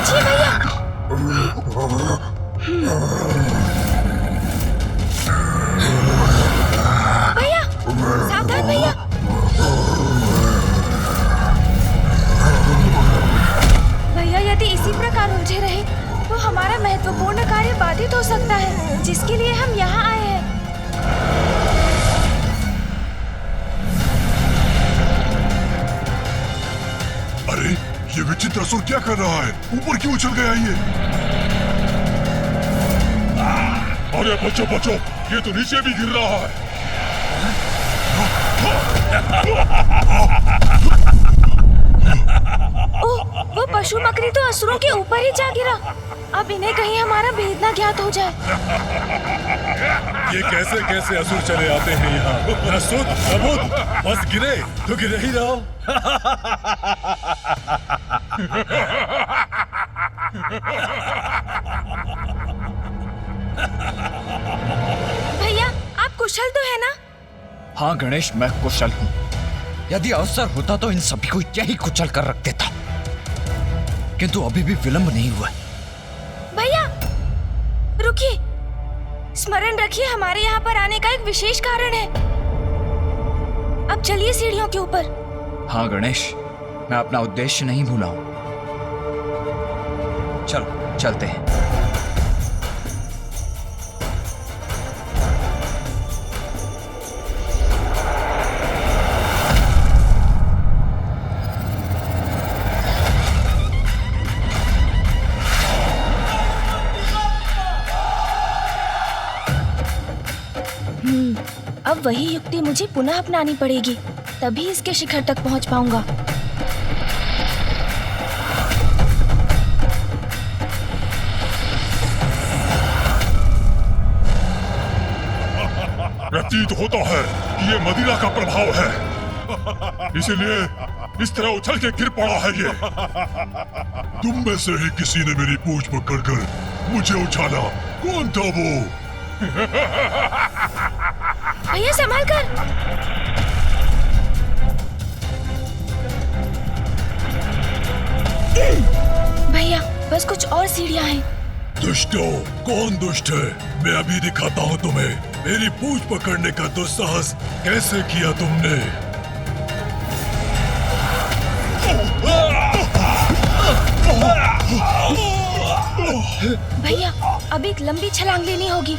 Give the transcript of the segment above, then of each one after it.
बचिए भैया। भैया सावधान भैया। भैया यदि इसी प्रकार उलझे रहे तो हमारा महत्वपूर्ण कार्य बाधित हो सकता है, जिसके लिए हम यहाँ आए हैं। अरे ये विचित्र असुर क्या कर रहा है? ऊपर क्यों उछल गया ये? अरे बचो बचो, ये तो नीचे भी गिर रहा है। ओह, वो पशु मकड़ी तो असुरों के ऊपर ही जा गिरा। अब इन्हें कहीं हमारा भेद न ज्ञात हो जाए। ये कैसे कैसे असुर चले आते हैं यहाँ? सुध सबूत, बस गिरे तो गिरे ही रहो। भैया आप कुशल तो है ना? हाँ गणेश, मैं कुशल हूँ। यदि अवसर होता तो इन सभी को यही कुचल कर रख देता, किंतु अभी भी विलंब नहीं हुआ। भैया रुकिए, स्मरण रखिए हमारे यहाँ पर आने का एक विशेष कारण है। अब चलिए सीढ़ियों के ऊपर। हाँ गणेश, मैं अपना उद्देश्य नहीं भूला हूँ। चलो चलते हैं। अब वही युक्ति मुझे पुनः अपनानी पड़ेगी, तभी इसके शिखर तक पहुंच पाऊंगा। प्रतीत होता है कि ये मदिरा का प्रभाव है, इसीलिए इस तरह उछल के गिर पड़ा है ये। तुम में से ही किसी ने मेरी पूंछ पकड़कर मुझे उछाला। कौन था वो? भैया संभाल कर। भैया बस कुछ और सीढ़ियां हैं। दुष्टों, कौन दुष्ट है? मैं अभी दिखाता हूँ तुम्हें। मेरी पूंछ पकड़ने का दुस्साहस कैसे किया तुमने? भैया अब एक लंबी छलांग लेनी होगी।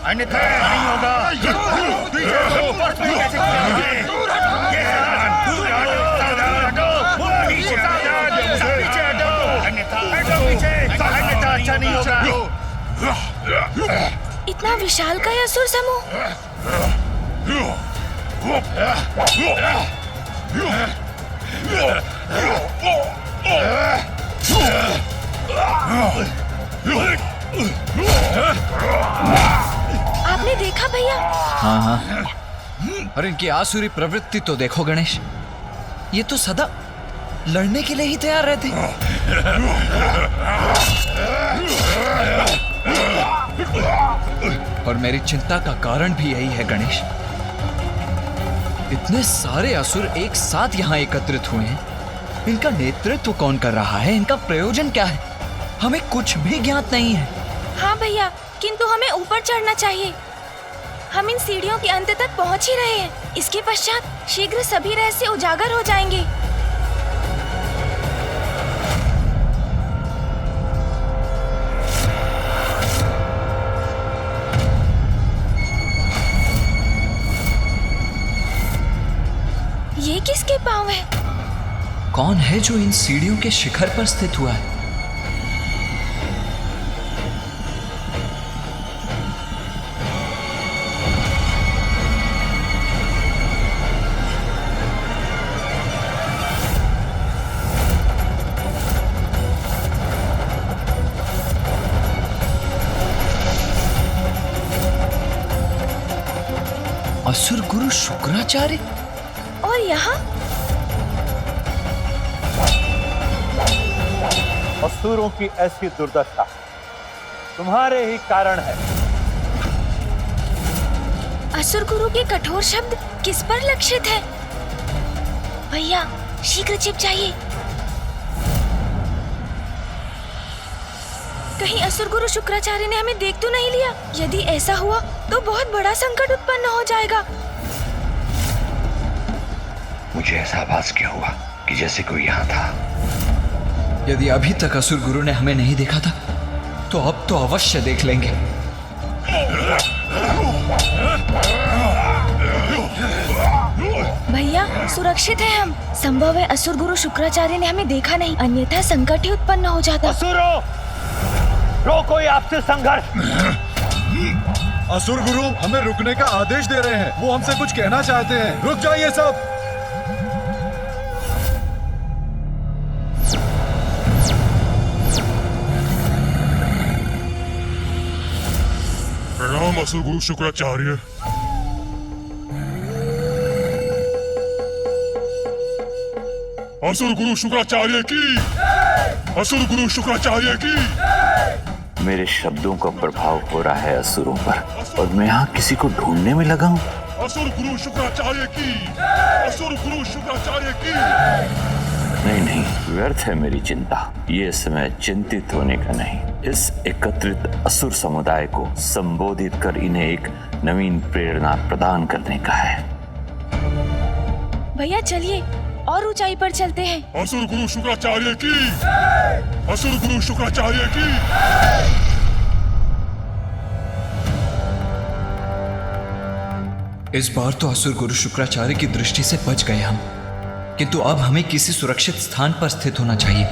अन्यथा नहीं होगा। पीछे हटो, कैसे पीछे हटो, अन्यथा अच्छा नहीं होगा। इतना विशाल का असुर समूह। आपने देखा भैया? हाँ हाँ, और इनकी आसुरी प्रवृत्ति तो देखो गणेश, ये तो सदा लड़ने के लिए ही तैयार रहते। और मेरी चिंता का कारण भी यही है गणेश। इतने सारे असुर एक साथ यहाँ एकत्रित हुए हैं, इनका नेतृत्व कौन कर रहा है? इनका प्रयोजन क्या है? हमें कुछ भी ज्ञात नहीं है। हाँ भैया, किंतु हमें ऊपर चढ़ना चाहिए। हम इन सीढ़ियों के अंत तक पहुँच ही रहे हैं। इसके पश्चात शीघ्र सभी रहस्य उजागर हो जाएंगे। ये किसके पांव है? कौन है जो इन सीढ़ियों के शिखर पर स्थित हुआ है? असुर गुरु शुक्राचार्य। और यहाँ असुरों की ऐसी दुर्दशा तुम्हारे ही कारण है। असुर गुरु के कठोर शब्द किस पर लक्षित है? भैया शीघ्र छिप जाइए। कहीं असुर गुरु शुक्राचार्य ने हमें देख तो नहीं लिया? यदि ऐसा हुआ तो बहुत बड़ा संकट उत्पन्न हो जाएगा। मुझे ऐसा आभास क्यों हुआ कि जैसे कोई यहाँ था। यदि अभी तक असुर गुरु ने हमें नहीं देखा था तो अब तो अवश्य देख लेंगे। भैया सुरक्षित है हम। संभव है असुर गुरु शुक्राचार्य ने हमें देखा नहीं, अन्यथा संकट ही उत्पन्न हो जाता। असुरों, रोको ये आपसे संघर्ष। असुर गुरु हमें रुकने का आदेश दे रहे हैं। वो हमसे कुछ कहना चाहते हैं। रुक जाइए सब। प्रणाम असुर गुरु शुक्राचार्य। असुर गुरु शुक्राचार्य की, असुर गुरु शुक्राचार्य की। मेरे शब्दों का प्रभाव हो रहा है असुरों पर, और मैं यहाँ किसी को ढूंढने में लगा हूँ। असुर गुरु शुक्राचार्य की, असुर गुरु शुक्राचार्य की। नहीं नहीं, व्यर्थ है मेरी चिंता। ये समय चिंतित होने का नहीं, इस एकत्रित असुर समुदाय को संबोधित कर इन्हें एक नवीन प्रेरणा प्रदान करने का है। भैया चलिए और ऊंचाई पर चलते हैं। असुर गुरु शुक्राचार्य की, असुर गुरु शुक्राचार्य की। इस बार तो असुर गुरु शुक्राचार्य की दृष्टि से बच गए हम, किंतु अब हमें किसी सुरक्षित स्थान पर स्थित होना चाहिए।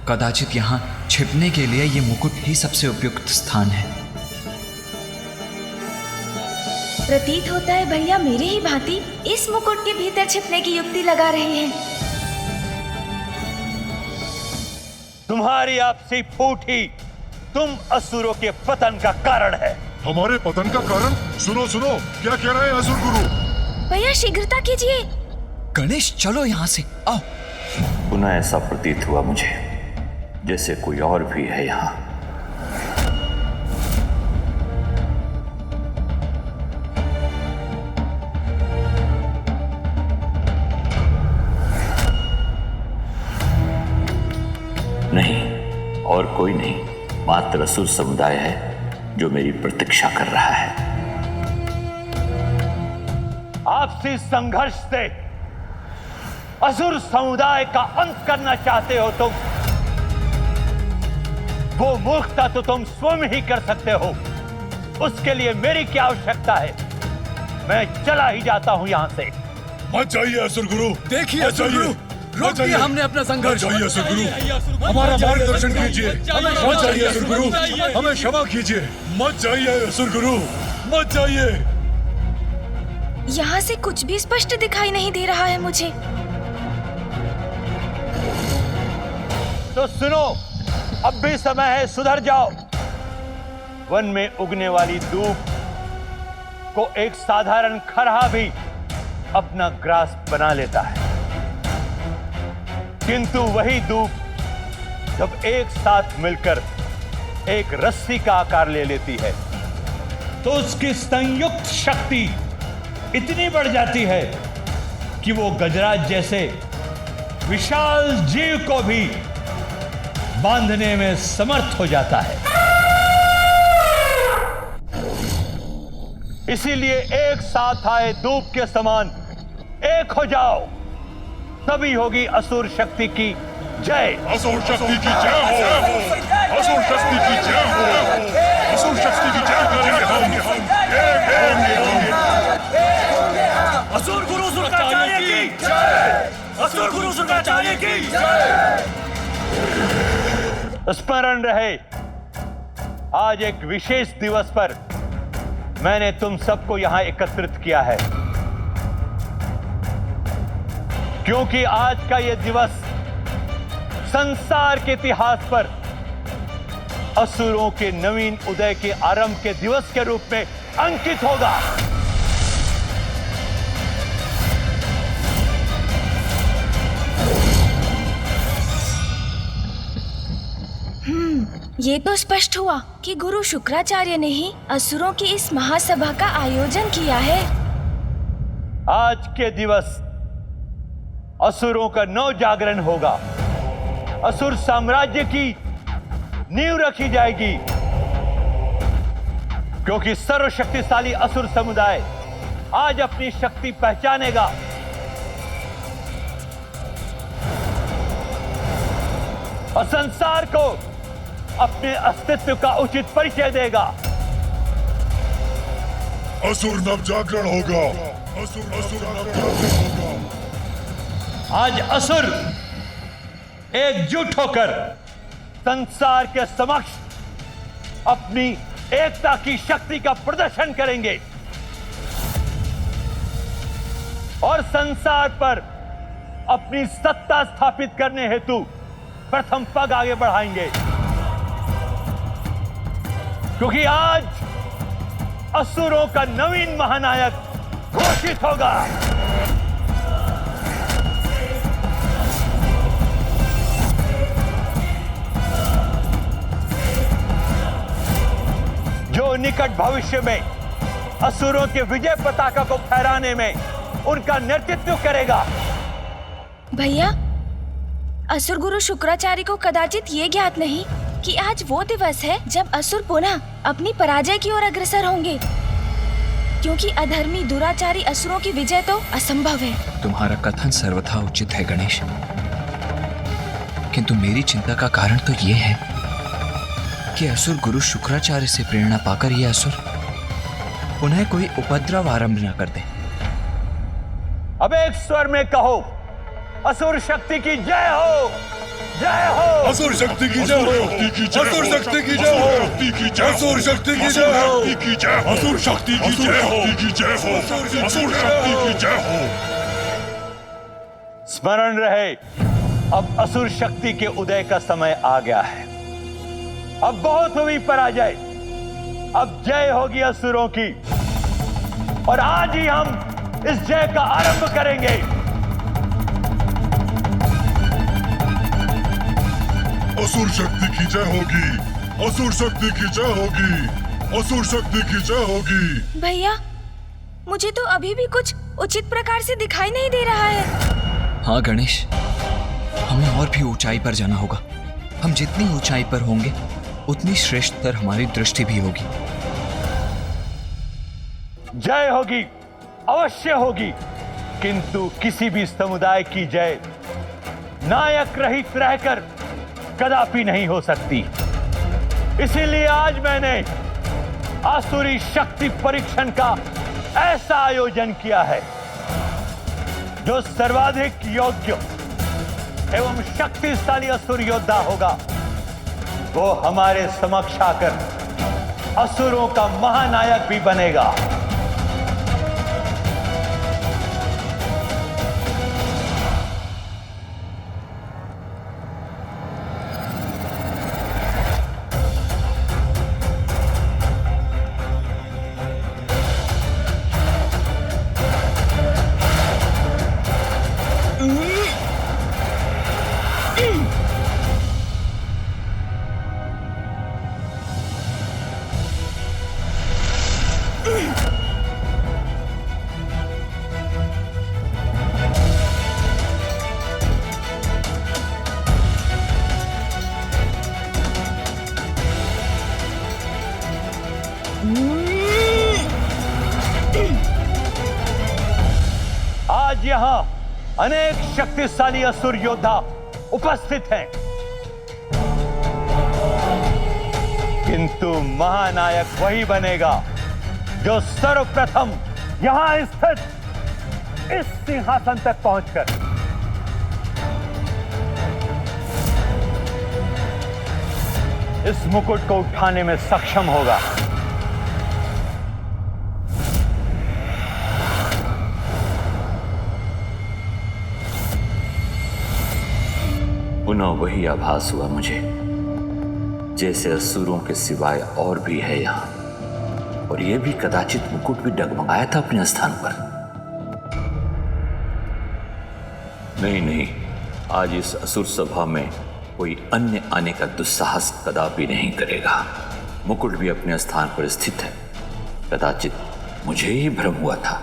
कदाचित यहाँ छिपने के लिए ये मुकुट ही सबसे उपयुक्त स्थान है। प्रतीत होता है भैया मेरे ही भांति इस मुकुट के भीतर छिपने की युक्ति लगा रहे हैं। तुम्हारी आपसी फूट ही तुम असुरों के पतन का कारण है। हमारे पतन का कारण? सुनो सुनो, क्या कह रहे हैं असुर गुरु? भैया शीघ्रता कीजिए। गणेश चलो यहाँ से, आओ। पुनः ऐसा प्रतीत हुआ मुझे जैसे कोई और भी है यहाँ। नहीं, और कोई नहीं, मात्र असुर समुदाय है जो मेरी प्रतीक्षा कर रहा है। आपसी संघर्ष से असुर समुदाय का अंत करना चाहते हो तुम। वो मूर्खता तो तुम स्वयं ही कर सकते हो, उसके लिए मेरी क्या आवश्यकता है? मैं चला ही जाता हूं यहां से। मत जाइए असुर गुरु। देखिए असुर गुरु, रोक दिया हमने अपना संघर्ष। मत जाइए असुर गुरु, हमारा मार्गदर्शन कीजिए। मत जाइए असुर गुरु, हमें क्षमा कीजिए। मत जाइए असुर गुरु, मत जाइए। यहाँ से कुछ भी स्पष्ट दिखाई नहीं दे रहा है मुझे। तो सुनो, अब भी समय है, सुधर जाओ। वन में उगने वाली दूब को एक साधारण खरहा भी अपना ग्रास बना लेता है, किंतु वही दूब जब एक साथ मिलकर एक रस्सी का आकार ले लेती है तो उसकी संयुक्त शक्ति इतनी बढ़ जाती है कि वो गजराज जैसे विशाल जीव को भी बांधने में समर्थ हो जाता है। इसीलिए एक साथ आए दूब के समान एक हो जाओ, तभी होगी असुर शक्ति की जय। असुर शक्ति की जय हो, असुर शक्ति की जय हो, असुर शक्ति की जय करेंगे हम। असुर गुरु शुक्राचार्य की जय, असुर गुरु शुक्राचार्य की जय। स्मरण रहे, आज एक विशेष दिवस पर मैंने तुम सबको यहां एकत्रित किया है, क्योंकि आज का यह दिवस संसार के इतिहास पर असुरों के नवीन उदय के आरंभ के दिवस के रूप में अंकित होगा। ये तो स्पष्ट हुआ कि गुरु शुक्राचार्य ने ही असुरों की इस महासभा का आयोजन किया है। आज के दिवस असुरों का नव जागरण होगा। असुर साम्राज्य की नींव रखी जाएगी, क्योंकि सर्वशक्तिशाली असुर समुदाय आज अपनी शक्ति पहचानेगा। और संसार को अपने अस्तित्व का उचित परिचय देगा। असुर नव जागरण होगा। असुर नव जागरण होगा। आज असुर एकजुट होकर संसार के समक्ष अपनी एकता की शक्ति का प्रदर्शन करेंगे और संसार पर अपनी सत्ता स्थापित करने हेतु प्रथम पग आगे बढ़ाएंगे, क्योंकि आज असुरों का नवीन महानायक घोषित होगा। जो निकट भविष्य में असुरों के विजय पताका को फहराने में उनका नेतृत्व करेगा। भैया, असुर गुरु शुक्राचार्य को कदाचित ये ज्ञात नहीं कि आज वो दिवस है जब असुर पुनः अपनी पराजय की ओर अग्रसर होंगे, क्योंकि अधर्मी दुराचारी असुरों की विजय तो असंभव है। तुम्हारा कथन सर्वथा उचित है गणेश, किंतु मेरी चिंता का कारण तो ये है कि असुर गुरु शुक्राचार्य से प्रेरणा पाकर ये असुर पुनः कोई उपद्रव आरंभ न कर दे। अब एक स्वर में कहो, असुर शक्ति की जय हो, जय हो। असुर शक्ति की जय हो, असुर शक्ति की जय हो, असुर शक्ति की जय हो, असुर शक्ति की जय हो, असुर शक्ति की जय हो। स्मरण रहे, अब असुर शक्ति के उदय का समय आ गया है। अब बहुत हुई पराजय, अब जय होगी असुरों की, और आज ही हम इस जय का आरंभ करेंगे। असुर शक्ति की जय होगी, असुर शक्ति की जय होगी, असुर शक्ति की जय होगी। भैया, मुझे तो अभी भी कुछ उचित प्रकार से दिखाई नहीं दे रहा है। हाँ गणेश, हमें और भी ऊंचाई पर जाना होगा। हम जितनी ऊंचाई पर होंगे उतनी श्रेष्ठतर हमारी दृष्टि भी होगी। जय होगी, अवश्य होगी, किंतु किसी भी समुदाय की जय नायक रहित रहकर कदापि नहीं हो सकती। इसीलिए आज मैंने आसुरी शक्ति परीक्षण का ऐसा आयोजन किया है, जो सर्वाधिक योग्य एवं शक्तिशाली असुर योद्धा होगा, वो हमारे समक्ष आकर असुरों का महानायक भी बनेगा। आज यहां अनेक शक्तिशाली असुर योद्धा उपस्थित हैं, किंतु महानायक वही बनेगा जो सर्वप्रथम यहां स्थित इस सिंहासन तक पहुंचकर इस मुकुट को उठाने में सक्षम होगा। पुनः वही आभास हुआ मुझे, जैसे असुरों के सिवाय और भी है यहाँ, और यह भी कदाचित मुकुट भी डगमगाया था अपने स्थान पर। नहीं नहीं, आज इस असुर सभा में कोई अन्य आने का दुस्साहस कदापि नहीं करेगा। मुकुट भी अपने स्थान पर स्थित है। कदाचित मुझे ही भ्रम हुआ था।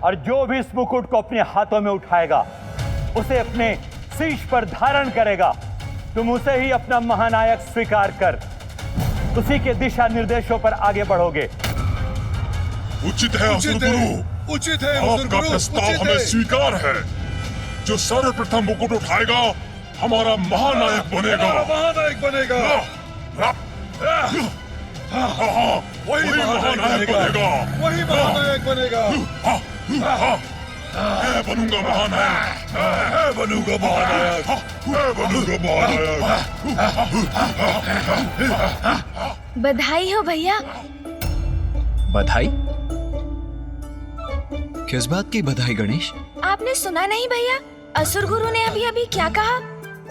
और जो भी इस मुकुट को अपने हाथों में उठाएगा, उसे अपने शीश पर धारण करेगा, तुम उसे ही अपना महानायक स्वीकार कर उसी के दिशा निर्देशों पर आगे बढ़ोगे। उचित है असुर गुरु, उचित है आपका प्रस्ताव हमें स्वीकार है। जो सर्वप्रथम मुकुट उठाएगा हमारा महानायक बनेगा। महानायक बनेगा। वही महानायक बनेगा। वही महानायक बनेगा। मैं बनूंगा महानायक। मैं बनूंगा महानायक। मैं बनूंगा महानायक। बधाई हो भैया। बधाई? किस बात की बधाई गणेश? आपने सुना नहीं भैया, असुर गुरु ने अभी अभी क्या कहा?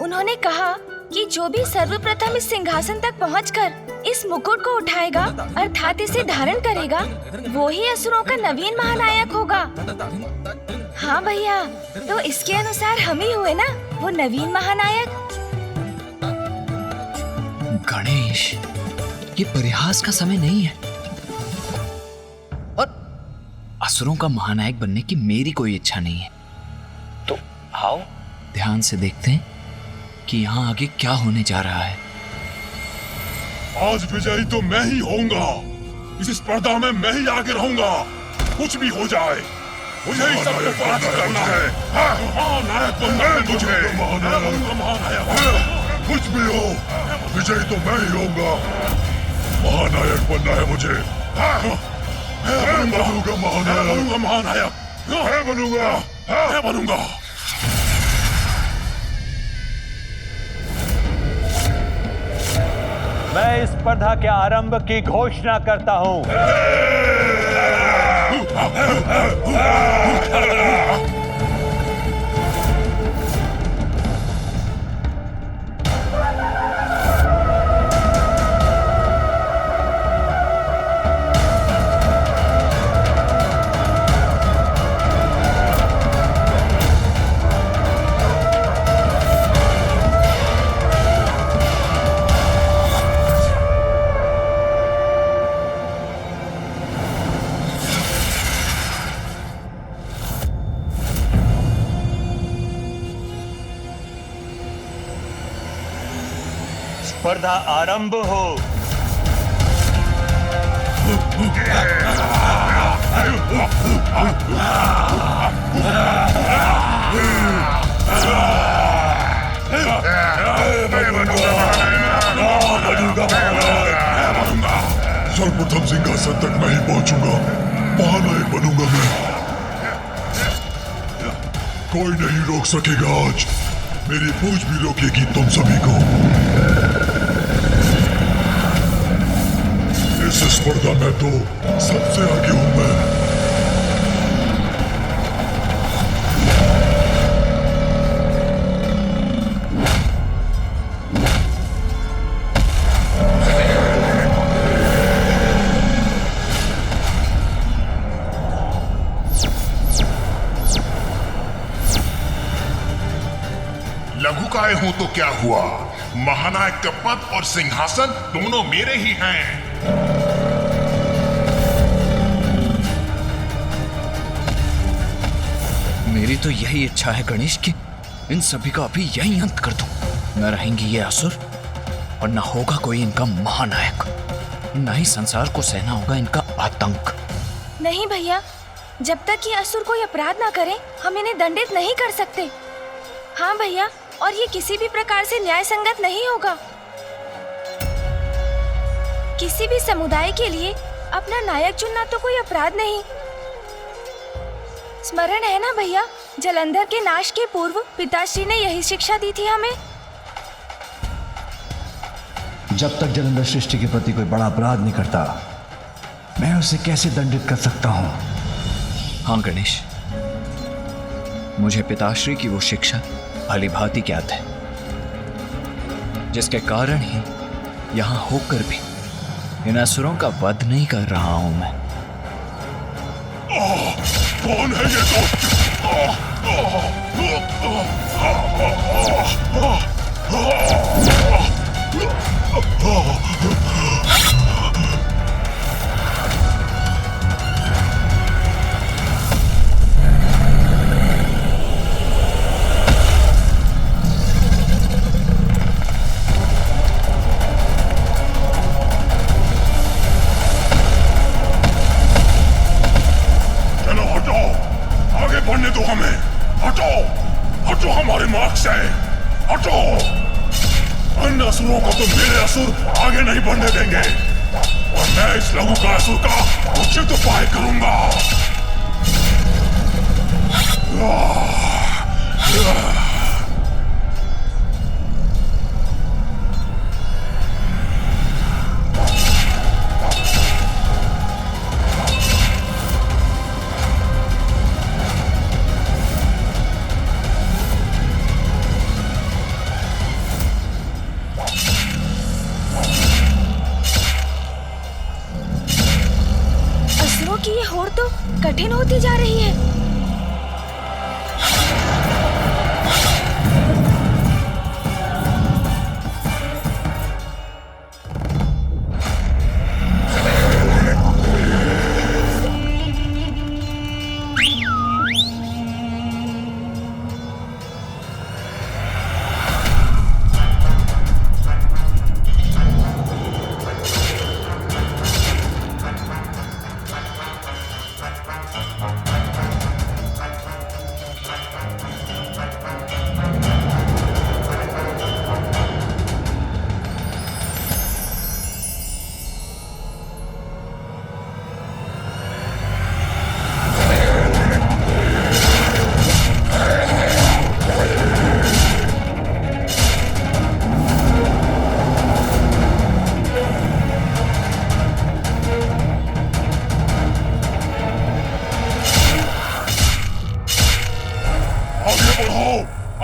उन्होंने कहा कि जो भी सर्वप्रथम इस सिंहासन तक पहुंचकर इस मुकुट को उठाएगा अर्थात इसे धारण करेगा, वो ही असुरों का नवीन महानायक होगा। हाँ भैया, तो इसके अनुसार हम ही हुए ना वो नवीन महानायक। गणेश, ये परिहास का समय नहीं है। और असुरों का महानायक बनने की मेरी कोई इच्छा नहीं है। तो आओ ध्यान से देखते हैं कि यहाँ आगे क्या होने जा रहा है। आज विजयी तो मैं ही होऊंगा। इस स्पर्धा में मैं ही आगे रहूंगा। कुछ भी हो जाए, मुझे ही सबको पराजित करना है। महानायक बनना है मुझे। महानायक कुछ भी हो, विजयी तो मैं ही होऊंगा। महानायक बनना है मुझे। मैं बनूंगा महानायक। मैं बनूंगा। मैं इस स्पर्धा के आरंभ की घोषणा करता हूं। स्पर्धा आरंभ हो। सर्वप्रथम सिंहासन तक मैं ही पहुंचूंगा। महानायक बनूंगा मैं। कोई नहीं रोक सकेगा आज। मेरी पूछ भी रोकेगी तुम सभी को। इस स्पर्धा में तो सबसे आगे हूं मैं। लघुकाय हूं तो क्या हुआ, महानायक का पद और सिंहासन दोनों मेरे ही हैं। मेरी तो यही इच्छा है गणेश कि इन सभी का अभी यही अंत कर दूं। न रहेंगे ये असुर और न होगा कोई इनका महानायक। न ही संसार को सहना होगा इनका आतंक। नहीं भैया, जब तक ये असुर कोई अपराध ना करे हम इन्हें दंडित नहीं कर सकते। हाँ भैया, और ये किसी भी प्रकार से न्याय संगत नहीं होगा। किसी भी समुदाय के लिए अपना नायक चुनना तो कोई अपराध नहीं। स्मरण है ना भैया, जलंधर के नाश के पूर्व पिताश्री ने यही शिक्षा दी थी हमें। जब तक जलंधर सृष्टि के प्रति कोई बड़ा अपराध नहीं करता, मैं उसे कैसे दंडित कर सकता हूं? हाँ गणेश, मुझे पिताश्री की वो शिक्षा भली भांति ज्ञात है, जिसके कारण ही यहां होकर भी इन असुरों का वध नहीं कर रहा हूं मैं। कौन है ये दोस्त? बढ़ने दो हमें। हटो, हटो हमारे मार्ग से, हटो। अन्य असुरों को तो मेरे असुर आगे नहीं बढ़ने देंगे और मैं इस लघु का असुर का उचित उपाय करूंगा। की ये होड़ तो कठिन होती जा रही है।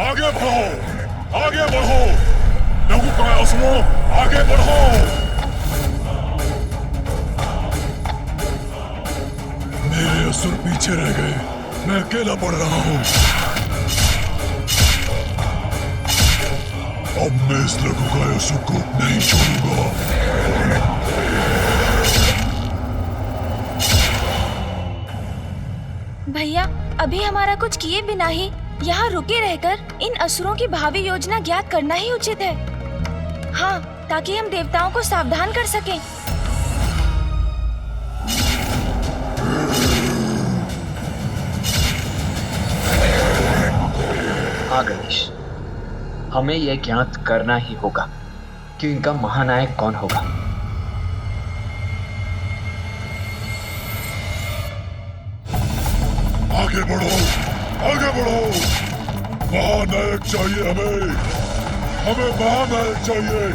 आगे बढ़ो, आगे बढ़ो, लघुकाय असुरों, आगे बढ़ो। मेरे असुर पीछे रह गए, मैं अकेला बढ़ रहा हूँ। अब मैं इस लघुकाय असुर को नहीं छोड़ूंगा। भैया, अभी हमारा कुछ किए बिना ही यहाँ रुके रहकर इन असुरों की भावी योजना ज्ञात करना ही उचित है। हाँ, ताकि हम देवताओं को सावधान कर सकें। हाँ गणेश, हमें यह ज्ञात करना ही होगा कि इनका महानायक कौन होगा। आगे बढ़ो, आगे बढ़ो। महानायक चाहिए हमें, हमें महानायक चाहिए,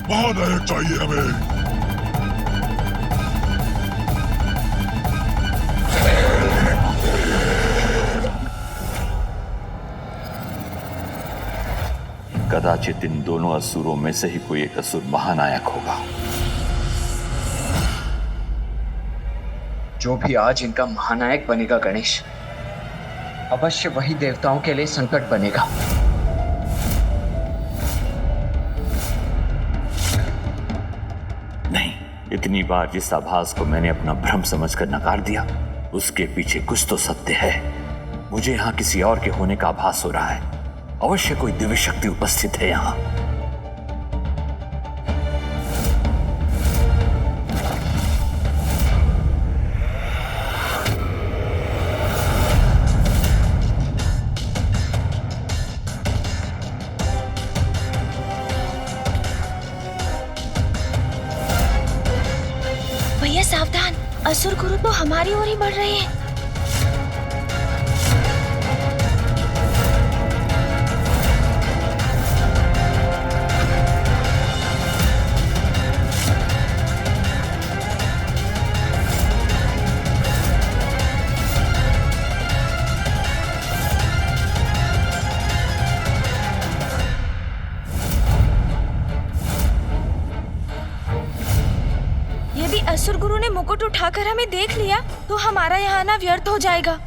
महानायक चाहिए हमें। कदाचित इन दोनों असुरों में से ही कोई एक असुर महानायक होगा। जो भी आज इनका महानायक बनेगा गणेश, अवश्य वही देवताओं के लिए संकट बनेगा। नहीं, इतनी बार जिस आभास को मैंने अपना भ्रम समझकर नकार दिया, उसके पीछे कुछ तो सत्य है। मुझे यहाँ किसी और के होने का आभास हो रहा है। अवश्य कोई दिव्य शक्ति उपस्थित है यहाँ। भैया सावधान, असुर गुरु तो हमारी ओर ही बढ़ रहे हैं। असुर गुरु ने मुकुट उठाकर हमें देख लिया तो हमारा यहाँ आना व्यर्थ हो जाएगा।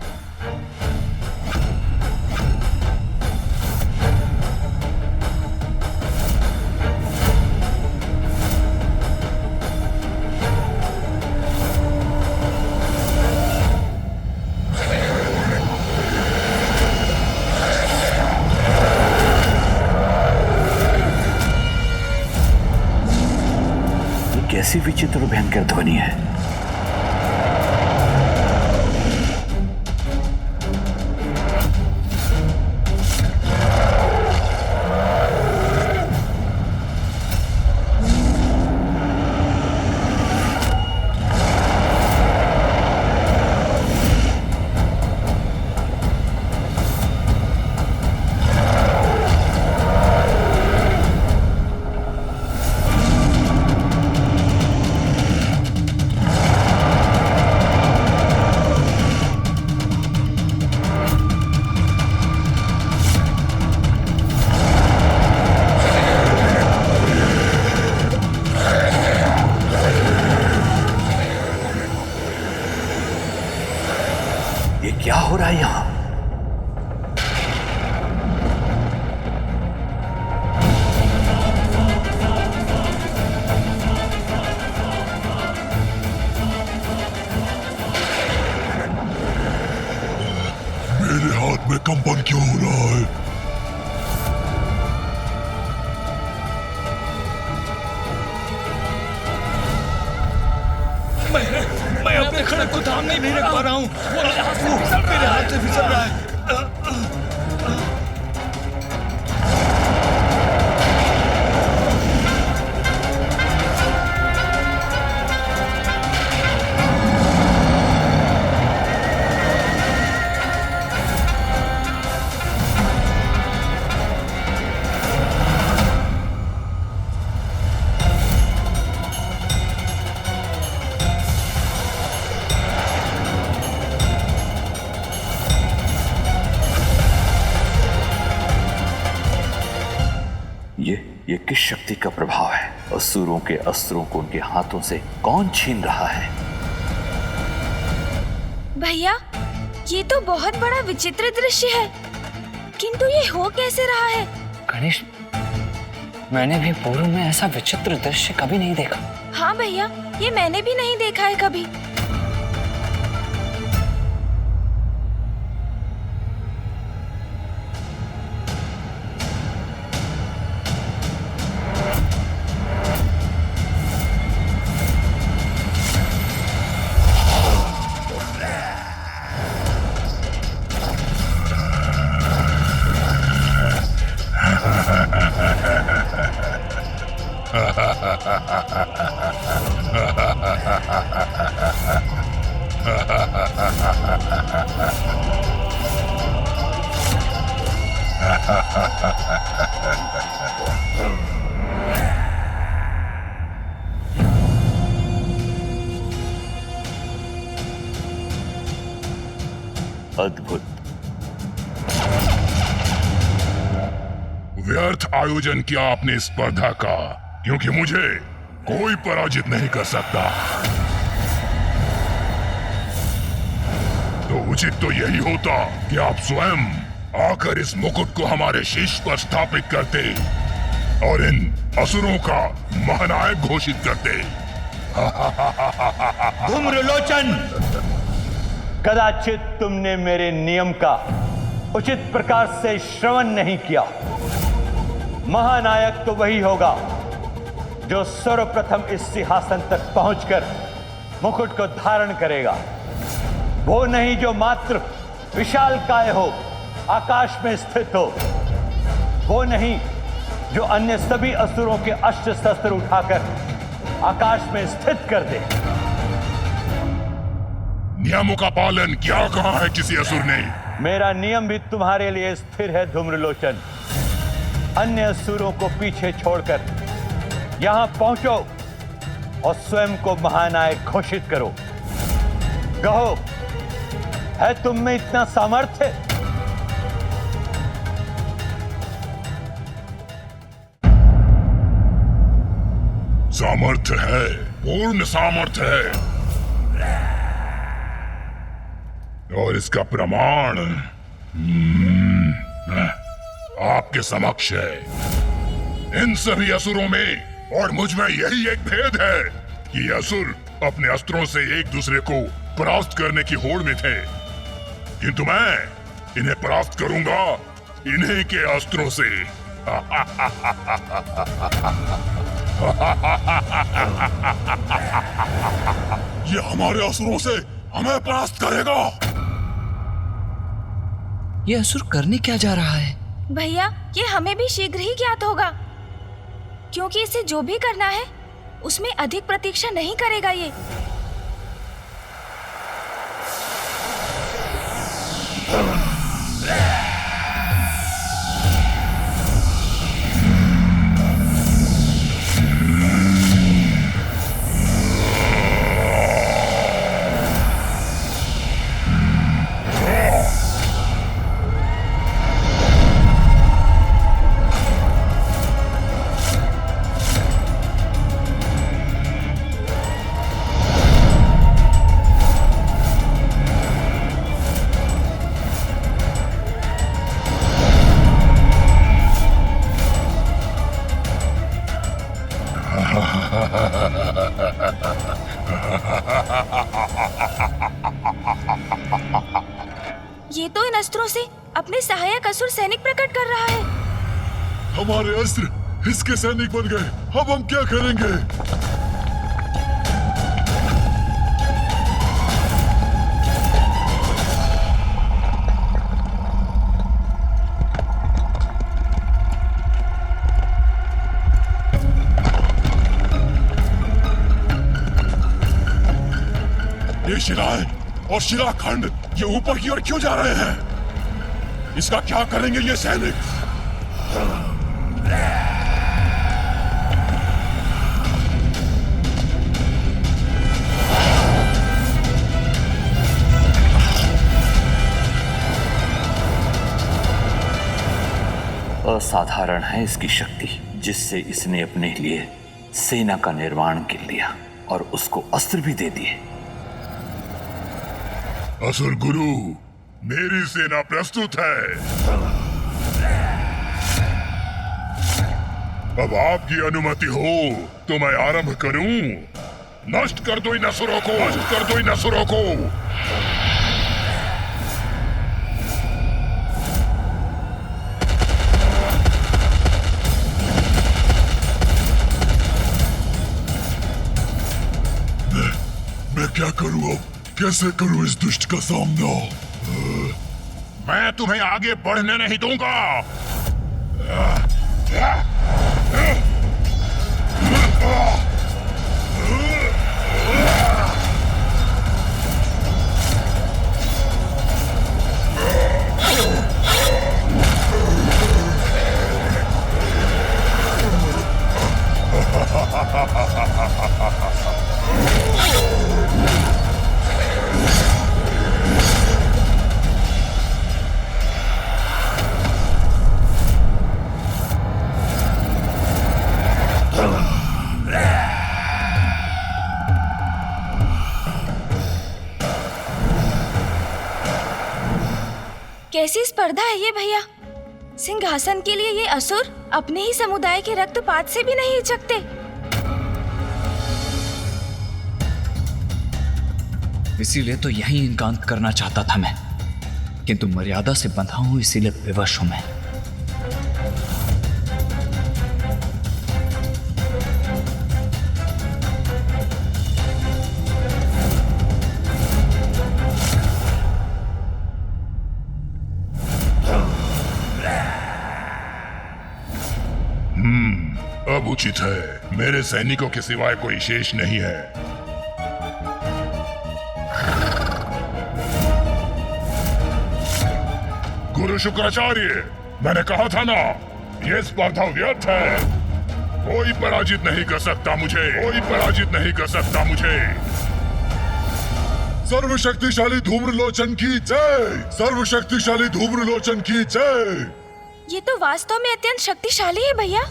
कैसी विचित्र भयंकर ध्वनि है। ये क्या हो रहा है यहां? मेरे हाथ में कंपन क्यों हो रहा है? मैं अपने खड़क को थाम नहीं रख पा रहा हूँ। मेरे हाथ से फिसल रहा है। ये किस शक्ति का प्रभाव है? असुरों के अस्त्रों को उनके हाथों से कौन छीन रहा है? भैया, ये तो बहुत बड़ा विचित्र दृश्य है, किंतु ये हो कैसे रहा है? गणेश, मैंने भी पूर्व में ऐसा विचित्र दृश्य कभी नहीं देखा। हाँ भैया, ये मैंने भी नहीं देखा है कभी। अद्भुत। व्यर्थ आयोजन किया आपने इस स्पर्धा का, क्योंकि मुझे कोई पराजित नहीं कर सकता। तो उचित तो यही होता कि आप स्वयं आकर इस मुकुट को हमारे शीश पर स्थापित करते और इन असुरों का महानायक घोषित करते। धूम्रलोचन, कदाचित तुमने मेरे नियम का उचित प्रकार से श्रवण नहीं किया। महानायक तो वही होगा जो सर्वप्रथम इस सिंहासन तक पहुंचकर मुकुट को धारण करेगा, वो नहीं जो मात्र विशालकाय हो, आकाश में स्थित हो, वो नहीं जो अन्य सभी असुरों के अस्त्र शस्त्र उठाकर आकाश में स्थित कर दे। नियमों का पालन क्या कहा है किसी असुर ने? मेरा नियम भी तुम्हारे लिए स्थिर है धूम्रलोचन। अन्य असुरों को पीछे छोड़कर यहां पहुंचो और स्वयं को महानायक घोषित करो। कहो, है तुम में इतना सामर्थ्य? सामर्थ्य है, पूर्ण सामर्थ्य है, और इसका प्रमाण आपके समक्ष है। इन सभी असुरों में और मुझ में यही एक भेद है कि असुर अपने अस्त्रों से एक दूसरे को परास्त करने की होड़ में थे, किंतु मैं इन्हें परास्त करूंगा इन्हीं के अस्त्रों से। ये हमारे असुरों से हमें परास्त करेगा। ये असुर करने क्या जा रहा है? भैया ये हमें भी शीघ्र ही ज्ञात होगा, क्योंकि इसे जो भी करना है उसमें अधिक प्रतीक्षा नहीं करेगा ये। ये तो इन अस्त्रों से अपने सहायक असुर सैनिक प्रकट कर रहा है। हमारे अस्त्र इसके सैनिक बन गए, अब हम क्या करेंगे? ये शिलाएं और शिलाखंड ये ऊपर की ओर क्यों जा रहे हैं? इसका क्या करेंगे ये सैनिक? असाधारण है इसकी शक्ति, जिससे इसने अपने लिए सेना का निर्माण कर लिया और उसको अस्त्र भी दे दिए। असुर गुरु, मेरी सेना प्रस्तुत है। अब आपकी अनुमति हो तो मैं आरंभ करूं। नष्ट कर दो इन असुरों को, नष्ट कर दो इन असुरों को। मैं क्या करूं अब? कैसे करूं इस दुष्ट का सामना? मैं तुम्हें आगे बढ़ने नहीं दूंगा। कैसी स्पर्धा है ये भैया? सिंहासन के लिए ये असुर अपने ही समुदाय के रक्तपात से भी नहीं हिचकते। इसीलिए तो यहीं इनका अंत करना चाहता था मैं, किंतु मर्यादा से बंधा हूं इसीलिए विवश हूं मैं। अब उचित है, मेरे सैनिकों के सिवाय कोई शेष नहीं है। गुरु शुक्राचार्य, मैंने कहा था ना, ये स्पर्धा व्यर्थ है। कोई पराजित नहीं कर सकता मुझे, कोई पराजित नहीं कर सकता मुझे। सर्वशक्तिशाली धूम्रलोचन की जय! सर्वशक्तिशाली धूम्रलोचन की जय! ये तो वास्तव में अत्यंत शक्तिशाली है भैया।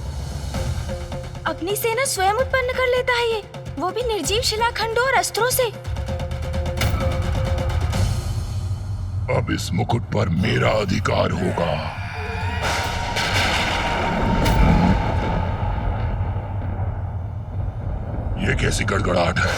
अपनी सेना स्वयं उत्पन्न कर लेता है ये, वो भी निर्जीव शिलाखंडों और अस्त्रों से। अब इस मुकुट पर मेरा अधिकार होगा। ये कैसी गड़गड़ाहट है?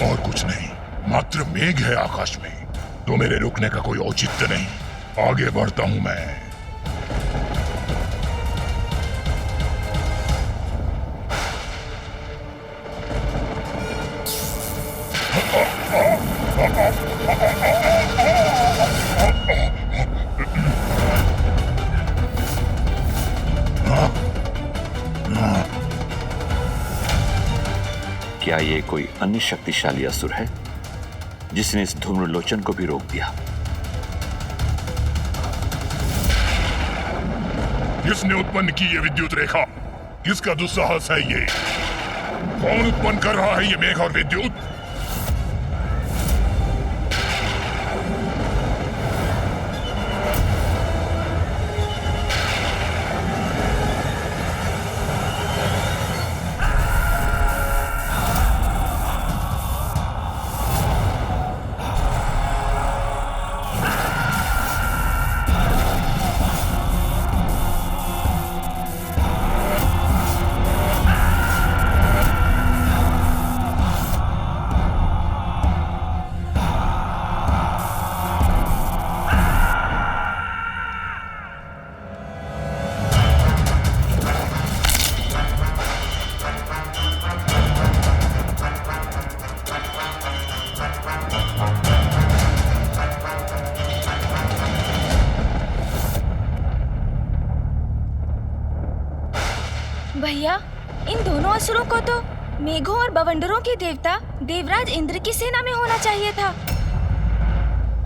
और कुछ नहीं, मात्र मेघ है आकाश में, तो मेरे रुकने का कोई औचित्य नहीं। आगे बढ़ता हूं मैं। क्या ये कोई अन्य शक्तिशाली असुर है जिसने इस धूम्रलोचन को भी रोक दिया? किसने उत्पन्न की ये विद्युत रेखा? किसका दुस्साहस है ये? कौन उत्पन्न कर रहा है ये मेघ और विद्युत? भैया, इन दोनों असुरों को तो मेघों और बवंडरों के देवता देवराज इंद्र की सेना में होना चाहिए था।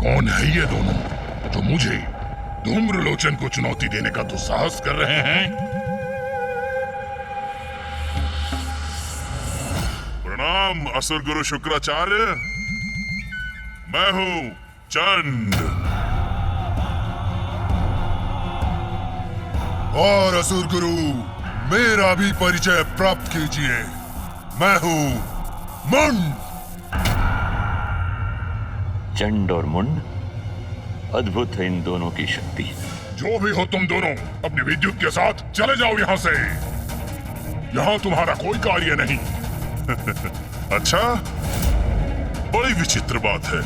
कौन है ये दोनों जो मुझे धूम्रलोचन को चुनौती देने का दुस्साहस कर रहे हैं? प्रणाम असुर गुरु शुक्राचार्य, मैं हूँ चंड। और असुर गुरु, मेरा भी परिचय प्राप्त कीजिए। मैं हूं मुंड। चंड और मुंड, अद्भुत है इन दोनों की शक्ति। जो भी हो तुम दोनों, अपनी विद्युत के साथ चले जाओ यहाँ से। यहाँ तुम्हारा कोई कार्य नहीं। अच्छा, बड़ी विचित्र बात है।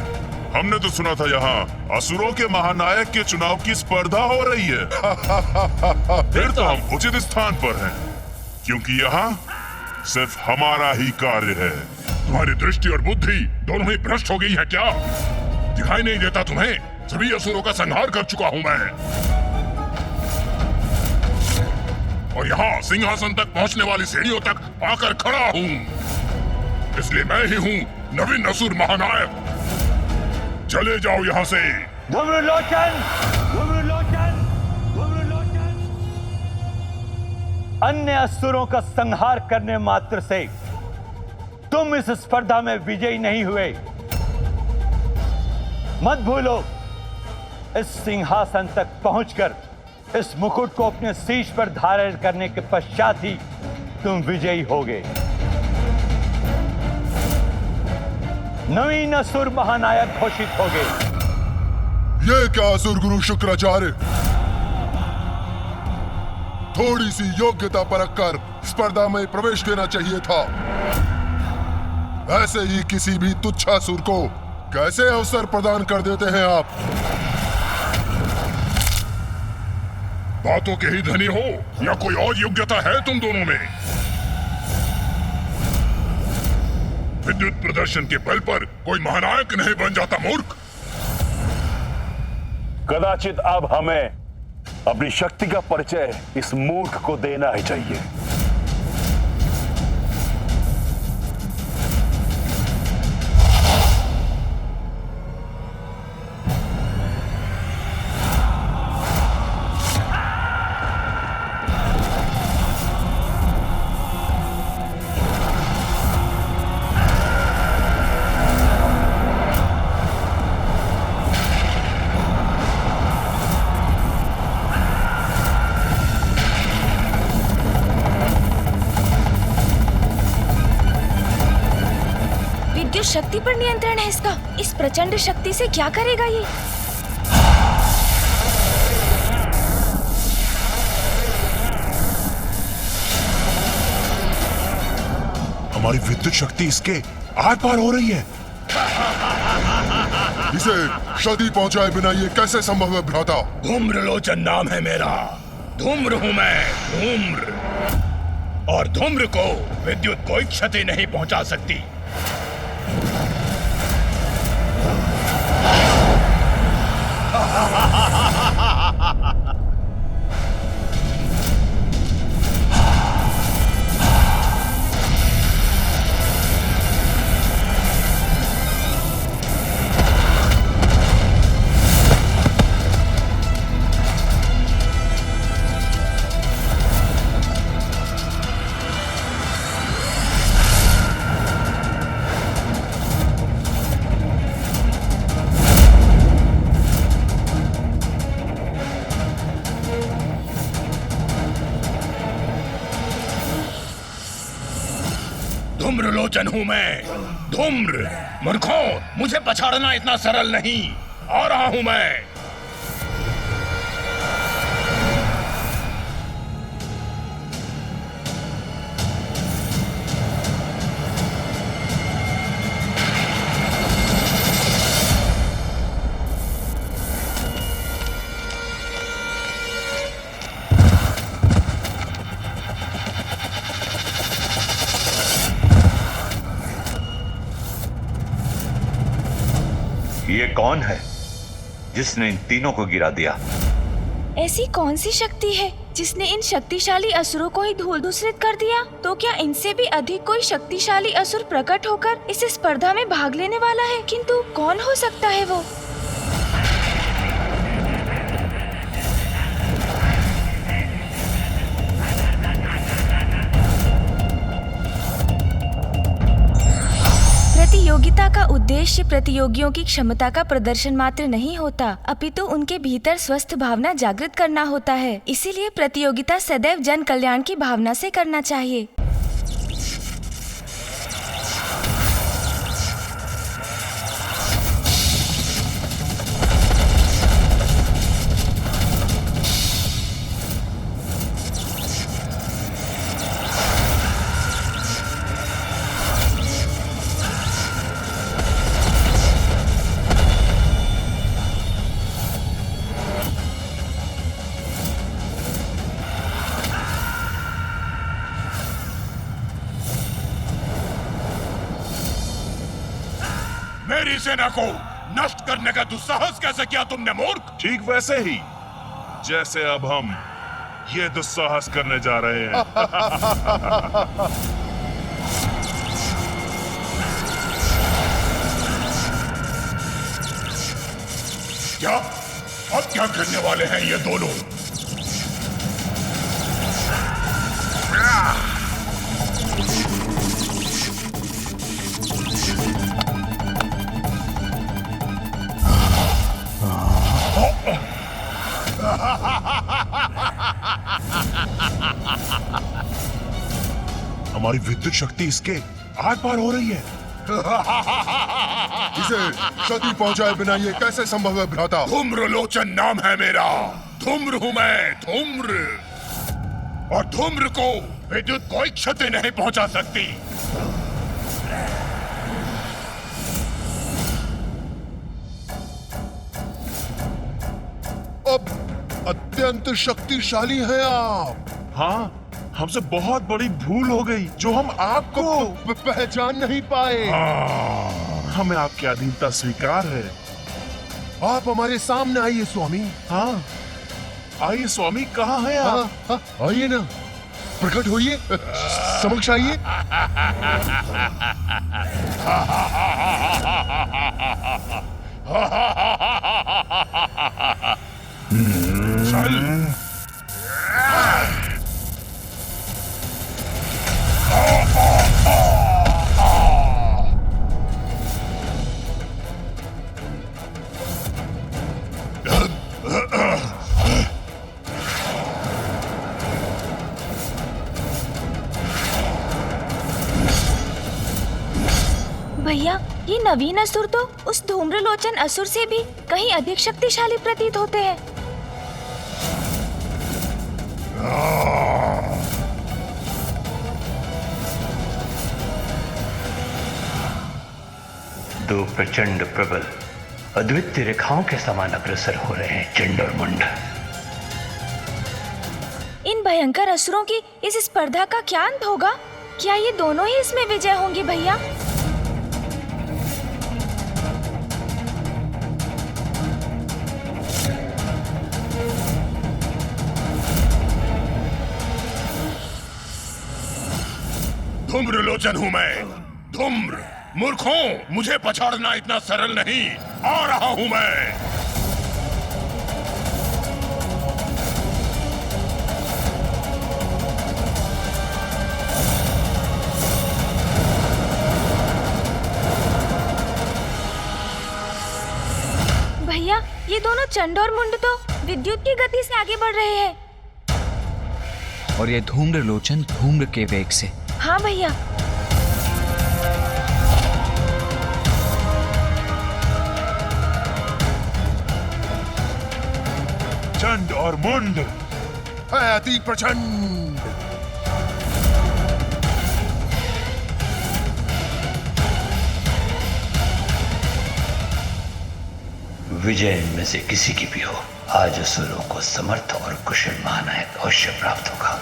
हमने तो सुना था यहाँ असुरों के महानायक के चुनाव की स्पर्धा हो रही है। फिर तो हम उचित स्थान पर हैं, क्योंकि यहाँ सिर्फ हमारा ही कार्य है। तुम्हारी दृष्टि और बुद्धि दोनों ही भ्रष्ट हो गई है क्या? दिखाई नहीं देता तुम्हें? सभी असुरों का संहार कर चुका हूं मैं, और यहाँ सिंहासन तक पहुँचने वाली सीढ़ियों तक आकर खड़ा हूँ। इसलिए मैं ही हूँ नवीन असुर महानायक। चले जाओ यहाँ से। धूम्रलोचन! धूम्रलोचन! धूम्रलोचन! अन्य असुरों का संहार करने मात्र से तुम इस स्पर्धा में विजयी नहीं हुए। मत भूलो, इस सिंहासन तक पहुंचकर इस मुकुट को अपने शीश पर धारण करने के पश्चात ही तुम विजयी होगे। नवीन असुर महानायक घोषित होगे। ये क्या असुर गुरु शुक्राचार्य, थोड़ी सी योग्यता परखकर स्पर्धा में प्रवेश देना चाहिए था। ऐसे ही किसी भी तुच्छासुर को कैसे अवसर प्रदान कर देते हैं आप? बातों के ही धनी हो या कोई और योग्यता है तुम दोनों में? विद्युत प्रदर्शन के बल पर कोई महानायक नहीं बन जाता मूर्ख। कदाचित अब हमें अपनी शक्ति का परिचय इस मूर्ख को देना ही चाहिए। शक्ति पर नियंत्रण है इसका। इस प्रचंड शक्ति से क्या करेगा ये? हमारी विद्युत शक्ति इसके आर पार हो रही है। इसे क्षति पहुंचाए बिना ये कैसे संभव है भ्राता? धूम्रलोचन नाम है मेरा। धूम्र हूं मैं, धूम्र। और धूम्र को विद्युत कोई क्षति नहीं पहुंचा सकती। धूम्रलोचन हूं मैं, धूम्र। मूर्खों, मुझे पछाड़ना इतना सरल नहीं। आ रहा हूं मैं। ये कौन है जिसने इन तीनों को गिरा दिया? ऐसी कौन सी शक्ति है जिसने इन शक्तिशाली असुरों को ही धूल धूसरित कर दिया? तो क्या इनसे भी अधिक कोई शक्तिशाली असुर प्रकट होकर इस स्पर्धा में भाग लेने वाला है? किंतु कौन हो सकता है वो? प्रतियोगिता का उद्देश्य प्रतियोगियों की क्षमता का प्रदर्शन मात्र नहीं होता, अपितु उनके भीतर स्वस्थ भावना जागृत करना होता है। इसीलिए प्रतियोगिता सदैव जन कल्याण की भावना से करना चाहिए। मेरी सेना को नष्ट करने का दुस्साहस कैसे किया तुमने मूर्ख? ठीक वैसे ही जैसे अब हम ये दुस्साहस करने जा रहे हैं। क्या? अब क्या करने वाले हैं ये दोनों? हमारी विद्युत शक्ति इसके आर पार हो रही है। इसे क्षति पहुंचाए बिना ये कैसे संभव है भ्राता? धूम्रलोचन नाम है मेरा। धूम्र हूं मैं, धूम्र। और धूम्र को विद्युत कोई क्षति नहीं पहुंचा सकती। अब अत्यंत शक्तिशाली हैं आप। हाँ, हमसे बहुत बड़ी भूल हो गई जो हम आपको पहचान नहीं पाए। हमें आपकी अधीनता स्वीकार है। आप हमारे सामने आइए स्वामी। हाँ, आइए स्वामी, कहाँ हैं आप? हाँ, आइए ना, प्रकट होइए, समक्ष आइए। भैया, ये नवीन असुर तो उस धूम्रलोचन असुर से भी कहीं अधिक शक्तिशाली प्रतीत होते हैं। दो प्रचंड प्रबल अद्वितीय रेखाओं के समान अग्रसर हो रहे हैं चंड और मुंड। इन भयंकर असुरों की इस स्पर्धा का क्या अंत होगा? क्या ये दोनों ही इसमें विजय होंगे भैया? धूम्रलोचन हूं मैं। धूम्र मूर्खों, मुझे पछाड़ना इतना सरल नहीं। आ रहा हूं मैं। भैया, ये दोनों चंड और मुंड तो विद्युत की गति से आगे बढ़ रहे हैं। और ये धूम्रलोचन धूम्र के वेग से। हाँ भैया। चंड और मुंड अति प्रचंड। विजय इनमें से किसी की भी हो, आज असुरों को समर्थ और कुशल महानायक अवश्य प्राप्त होगा।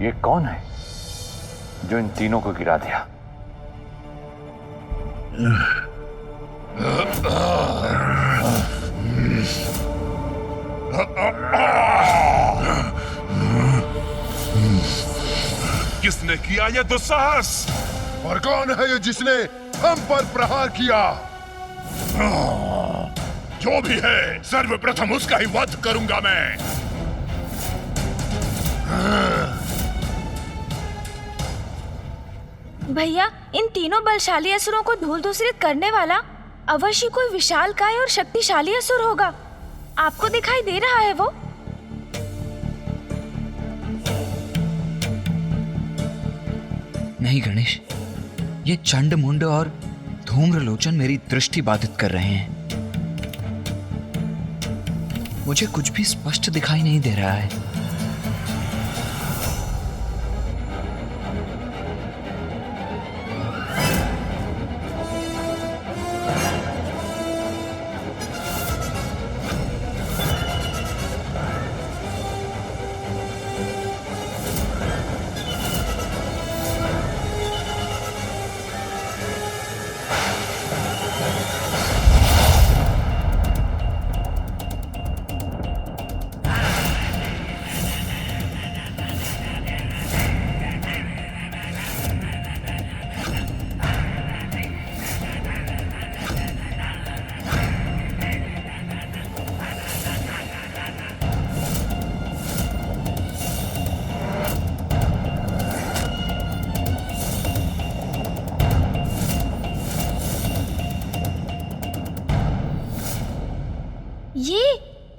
ये कौन है जो इन तीनों को गिरा दिया? किसने किया यह दुस्साहस? और कौन है ये जिसने हम पर प्रहार किया? जो भी है, सर्वप्रथम उसका ही वध करूंगा मैं। भैया, इन तीनों बलशाली असुरों को धूल दूसरित करने वाला अवश्य कोई विशालकाय और शक्तिशाली असुर होगा। आपको दिखाई दे रहा है वो? नहीं गणेश, ये चंड मुंड और धूम्रलोचन मेरी दृष्टि बाधित कर रहे हैं। मुझे कुछ भी स्पष्ट दिखाई नहीं दे रहा है।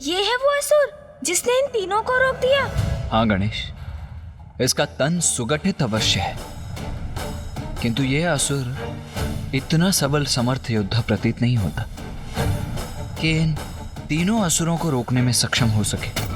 ये है वो असुर जिसने इन तीनों को रोक दिया। हाँ गणेश, इसका तन सुगठित अवश्य है, किंतु यह असुर इतना सबल समर्थ योद्धा प्रतीत नहीं होता कि इन तीनों असुरों को रोकने में सक्षम हो सके।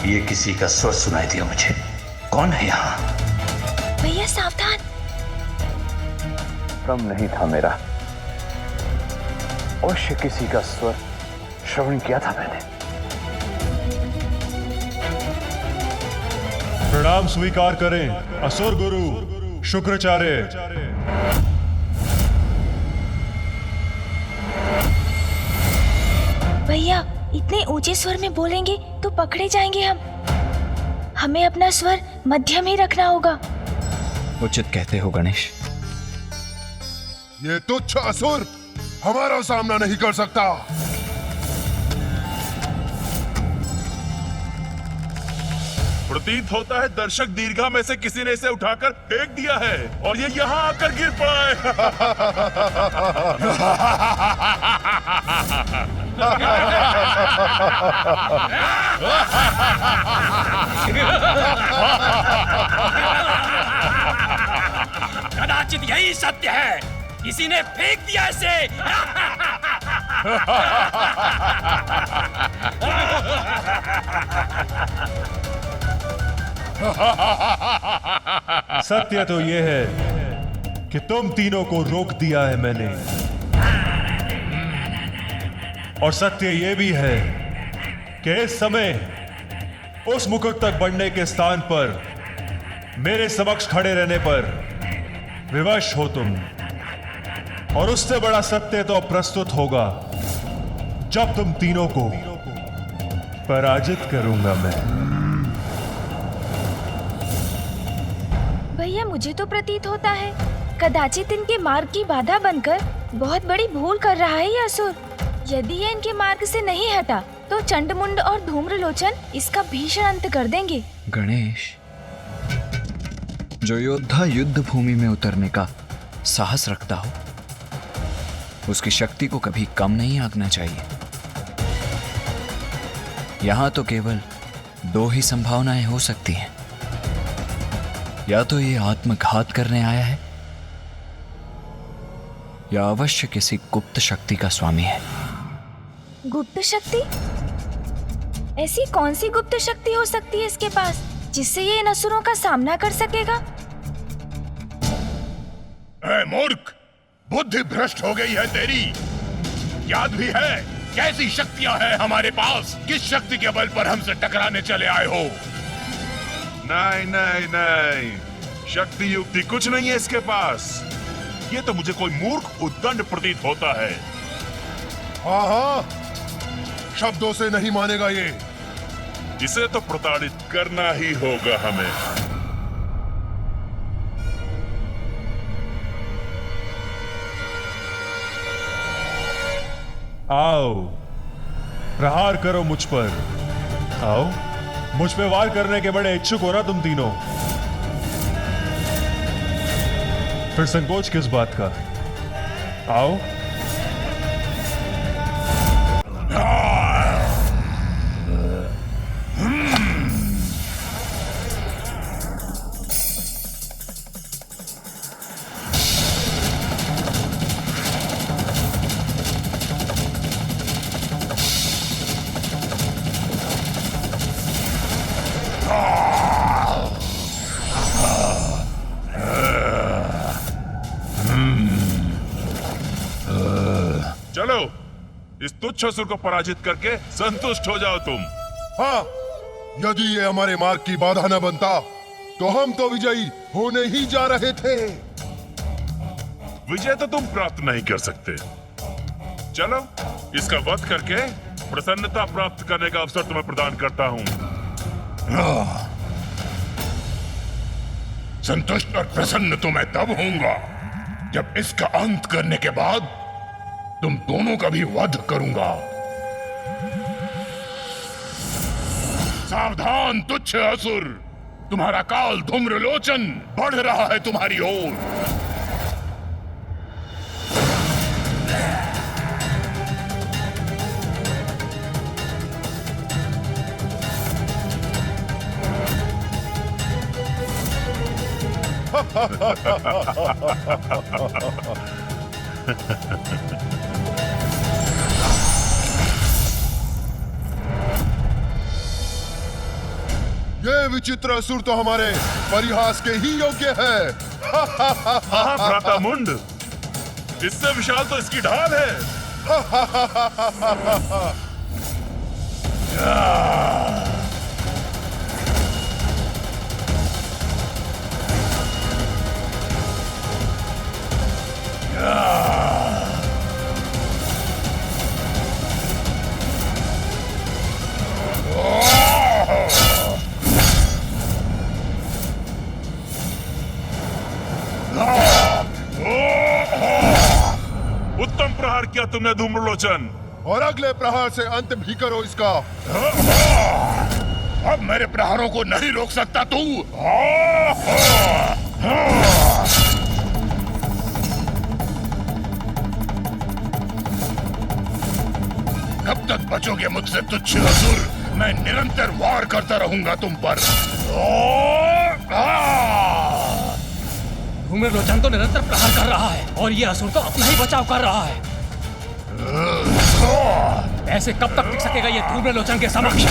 ये किसी का स्वर सुनाई दिया मुझे। कौन है यहाँ? भैया सावधान। भ्रम नहीं था मेरा, अवश्य किसी का स्वर श्रवण किया था मैंने। प्रणाम स्वीकार करें असुर गुरु शुक्राचार्य। भैया इतने ऊंचे स्वर में बोलेंगे तो पकड़े जाएंगे हम। हमें अपना स्वर मध्यम ही रखना होगा। उचित कहते हो गणेश। ये तुच्छ असुर हमारा सामना नहीं कर सकता। प्रतीत होता है दर्शक दीर्घा में से किसी ने इसे उठाकर फेंक दिया है और ये यहाँ आकर गिर पड़ा कदाचित यही सत्य है, किसी ने फेंक दिया इसे। सत्य तो यह है कि तुम तीनों को रोक दिया है मैंने, और सत्य यह भी है कि इस समय उस मुकुट तक बढ़ने के स्थान पर मेरे समक्ष खड़े रहने पर विवश हो तुम। और उससे बड़ा सत्य तो प्रस्तुत होगा जब तुम तीनों को पराजित करूंगा मैं। भैया मुझे तो प्रतीत होता है कदाचित इनके मार्ग की बाधा बनकर बहुत बड़ी भूल कर रहा है ये असुर। यदि ये इनके मार्ग से नहीं हटा तो चंडमुंड और धूम्रलोचन इसका भीषण अंत कर देंगे। गणेश, जो योद्धा युद्ध भूमि में उतरने का साहस रखता हो उसकी शक्ति को कभी कम नहीं आंकना चाहिए। यहां तो केवल दो ही संभावनाएं हो सकती हैं, या तो ये आत्मघात करने आया है या अवश्य किसी गुप्त शक्ति का स्वामी है। गुप्त शक्ति? ऐसी कौन सी गुप्त शक्ति हो सकती है इसके पास जिससे ये इन असुरों का सामना कर सकेगा? ऐ मूर्ख, बुद्धि भ्रष्ट हो गई है तेरी। याद भी है कैसी शक्तियां हैं हमारे पास? किस शक्ति के बल पर हमसे टकराने चले आए हो? नहीं नहीं नहीं, शक्ति युक्ति कुछ नहीं है इसके पास। ये तो मुझे कोई मूर्ख उद्दंड प्रतीत होता है। हाँ हाँ, शब्दों से नहीं मानेगा ये। इसे तो प्रताड़ित करना ही होगा हमें। आओ, प्रहार करो मुझ पर। आओ, मुझ पे वार करने के बड़े इच्छुक हो ना तुम तीनों। फिर संकोच किस बात का? आओ। चलो, इस तुच्छ असुर को पराजित करके संतुष्ट हो जाओ तुम। हाँ, यदि ये हमारे मार्ग की बाधा न बनता तो हम तो विजयी होने ही जा रहे थे। विजय तो तुम प्राप्त नहीं कर सकते। चलो, इसका वध करके प्रसन्नता प्राप्त करने का अवसर तुम्हें प्रदान करता हूँ। संतुष्ट और प्रसन्न तो मैं तब होऊंगा जब इसका अंत करने के बाद तुम दोनों का भी वध करूंगा। सावधान तुच्छ असुर, तुम्हारा काल धूम्रलोचन बढ़ रहा है तुम्हारी ओर। ये विचित्र असुर तो हमारे परिहास के ही योग्य है। हाँ भ्राता मुंड, इससे विशाल तो इसकी ढाल है। किया तुमने धूम्रलोचन? और अगले प्रहार से अंत भी करो इसका। अब मेरे प्रहारों को नहीं रोक सकता तू। कब तक बचोगे मुझसे तुच्छ असुर? मैं निरंतर वार करता रहूंगा तुम पर। धूम्रलोचन तो निरंतर प्रहार कर रहा है और ये असुर तो अपना ही बचाव कर रहा है। ऐसे कब तक टिक सकेगा ये धूम्रलोचन के समक्ष?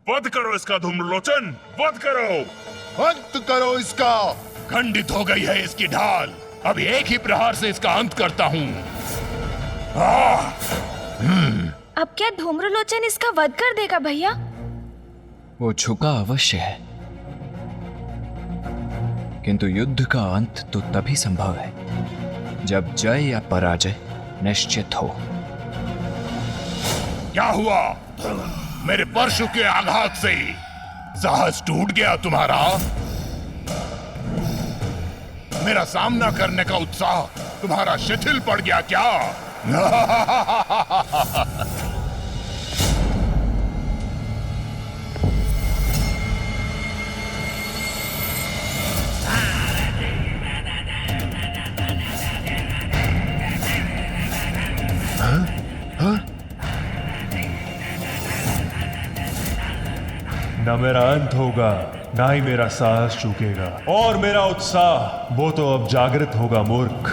वध करो इसका धूम्रलोचन, वध करो। अंत करो इसका। खंडित हो गई है इसकी ढाल। अब एक ही प्रहार से इसका अंत करता हूँ। अब क्या धूम्रलोचन इसका वध कर देगा भैया? वो झुका अवश्य है, किंतु युद्ध का अंत तो तभी संभव है जब जय या पराजय निश्चित हो। क्या हुआ? मेरे परशु के आघात से साहस टूट गया तुम्हारा? मेरा सामना करने का उत्साह तुम्हारा शिथिल पड़ गया क्या? न मेरा अंत होगा, ना ही मेरा साहस चूकेगा, और मेरा उत्साह वो तो अब जागृत होगा मूर्ख।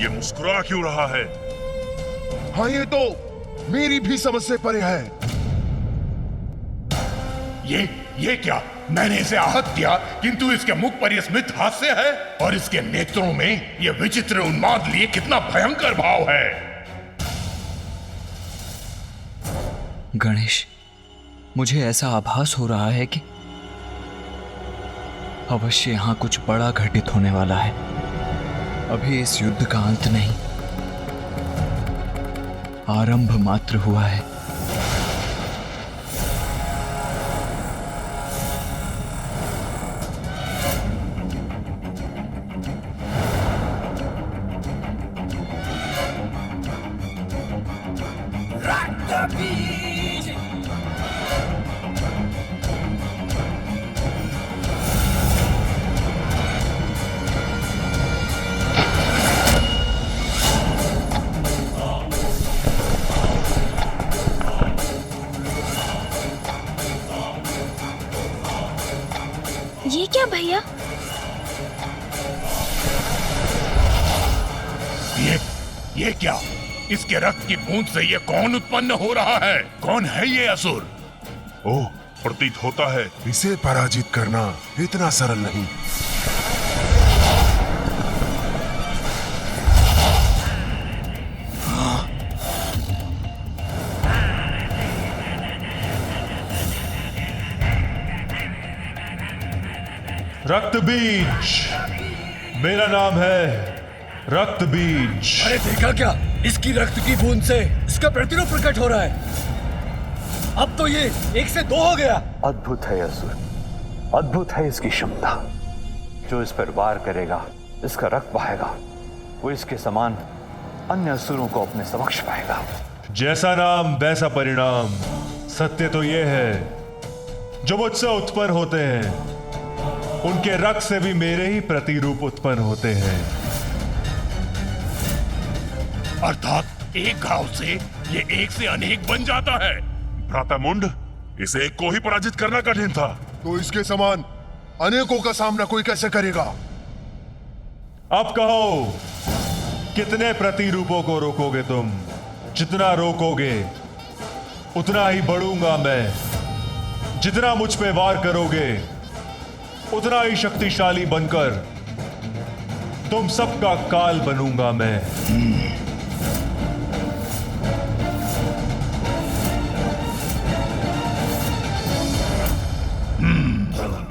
ये मुस्कुरा क्यों रहा है? हाँ, ये तो मेरी भी समझ से परे है। ये क्या? मैंने इसे आहत किया, किंतु इसके मुख पर यह स्मित हास्य है और इसके नेत्रों में यह विचित्र उन्माद लिए कितना भयंकर भाव है। गणेश, मुझे ऐसा आभास हो रहा है कि अवश्य यहां कुछ बड़ा घटित होने वाला है। अभी इस युद्ध का अंत नहीं, आरंभ मात्र हुआ है। ये क्या भैया? ये क्या? इसके रक्त की बूंद से ये कौन उत्पन्न हो रहा है? कौन है ये असुर? ओह, प्रतीत होता है इसे पराजित करना इतना सरल नहीं। रक्त बीज, मेरा नाम है रक्त बीज। अरे देखा क्या? इसकी रक्त की बूंद से इसका प्रतिरूप प्रकट हो रहा है। अब तो ये 1 से 2 हो गया। अद्भुत है असुर, अद्भुत है इसकी क्षमता। जो इस पर वार करेगा, इसका रक्त बहेगा, वो इसके समान अन्य असुरों को अपने समक्ष पाएगा। जैसा नाम वैसा परिणाम। सत्य तो ये है, जो मुझसे उत्पन्न होते हैं उनके रक्त से भी मेरे ही प्रतिरूप उत्पन्न होते हैं। अर्थात एक घाव से ये एक से अनेक बन जाता है। भ्राता मुंड, इसे एक को ही पराजित करना कठिन था, तो इसके समान अनेकों का सामना कोई कैसे करेगा? अब कहो, कितने प्रतिरूपों को रोकोगे तुम? जितना रोकोगे उतना ही बढ़ूंगा मैं। जितना मुझ पे वार करोगे उतना ही शक्तिशाली बनकर तुम सबका काल बनूंगा मैं।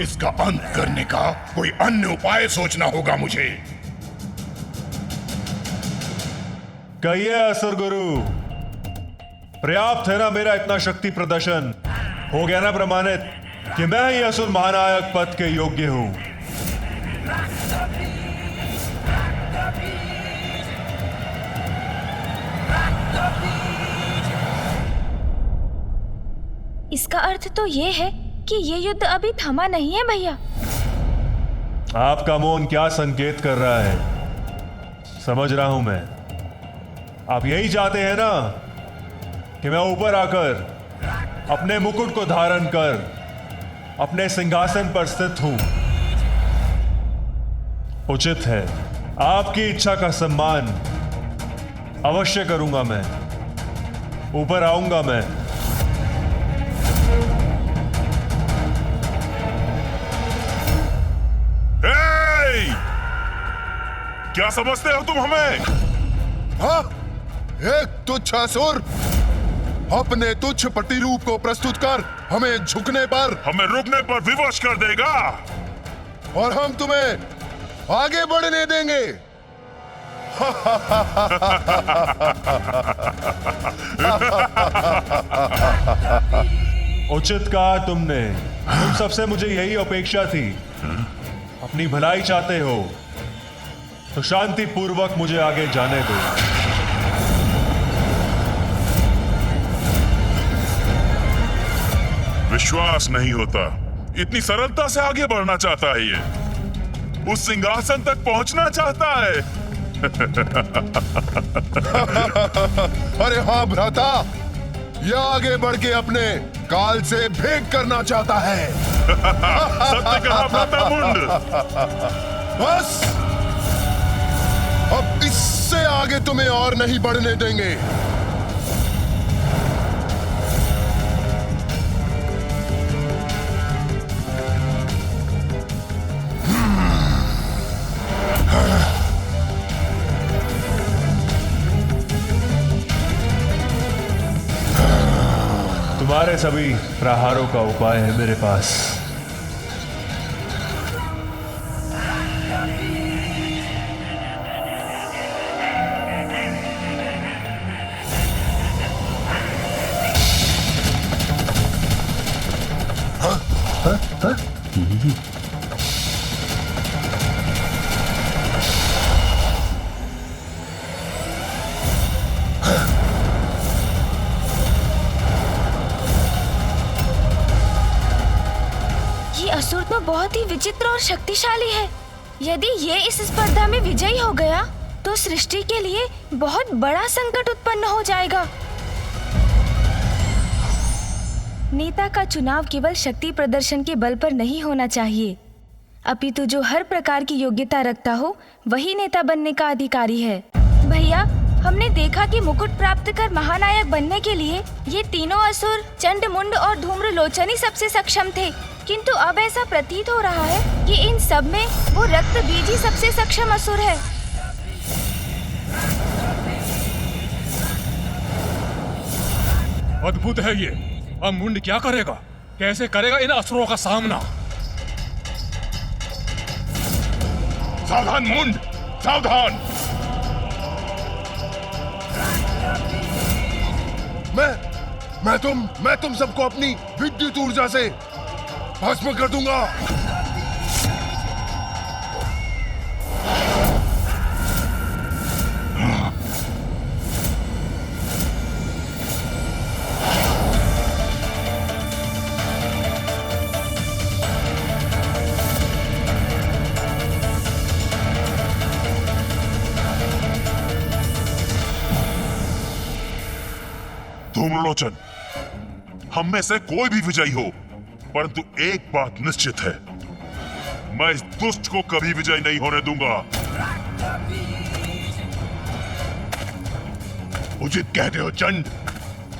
इसका अंत करने का कोई अन्य उपाय सोचना होगा मुझे। कहिए असुर गुरु, पर्याप्त है ना मेरा इतना शक्ति प्रदर्शन? हो गया ना प्रमाणित कि मैं ही असुर महानायक पद के योग्य हूं? इसका अर्थ तो ये है कि ये युद्ध अभी थमा नहीं है भैया। आपका मौन क्या संकेत कर रहा है? समझ रहा हूं मैं। आप यही चाहते हैं ना कि मैं ऊपर आकर अपने मुकुट को धारण कर अपने सिंहासन पर स्थित हूं। उचित है, आपकी इच्छा का सम्मान अवश्य करूंगा मैं। ऊपर आऊंगा मैं। क्या समझते हो तुम हमें? हाँ, एक तुच्छ असुर अपने तुच्छ प्रतिरूप को प्रस्तुत कर हमें झुकने पर, हमें रुकने पर विवश कर देगा और हम तुम्हें आगे बढ़ने देंगे। उचित कहा तुमने। तुम सबसे मुझे यही अपेक्षा थी। अपनी भलाई चाहते हो तो शांति पूर्वक मुझे आगे जाने दो। विश्वास नहीं होता, इतनी सरलता से आगे बढ़ना चाहता है ये, उस सिंहासन तक पहुंचना चाहता है। अरे हाँ भ्राता, यह आगे बढ़ के अपने काल से भेंट करना चाहता है। सत्य कहा भ्राता मुंड। बस अब इससे आगे तुम्हें और नहीं बढ़ने देंगे। तुम्हारे सभी प्रहारों का उपाय है मेरे पास। असुर तो बहुत ही विचित्र और शक्तिशाली है। यदि ये इस स्पर्धा में विजयी हो गया तो सृष्टि के लिए बहुत बड़ा संकट उत्पन्न हो जाएगा। नेता का चुनाव केवल शक्ति प्रदर्शन के बल पर नहीं होना चाहिए, अपितु जो हर प्रकार की योग्यता रखता हो वही नेता बनने का अधिकारी है। भैया, हमने देखा कि मुकुट प्राप्त कर महानायक बनने के लिए ये तीनों असुर चंड, मुंड और धूम्रलोचन ही सबसे सक्षम थे, किंतु अब ऐसा प्रतीत हो रहा है कि इन सब में वो रक्त बीज ही सबसे सक्षम असुर है। अद्भुत है ये। अब मुंड क्या करेगा? कैसे करेगा इन असुरों का सामना? सावधान मुंड, सावधान। मैं तुम सबको अपनी विद्युत ऊर्जा से भस्म कर दूंगा। धूम्रलोचन, हम में से कोई भी विजयी हो, परंतु एक बात निश्चित है, मैं इस दुष्ट को कभी विजयी नहीं होने दूंगा। उचित कहते हो चंड,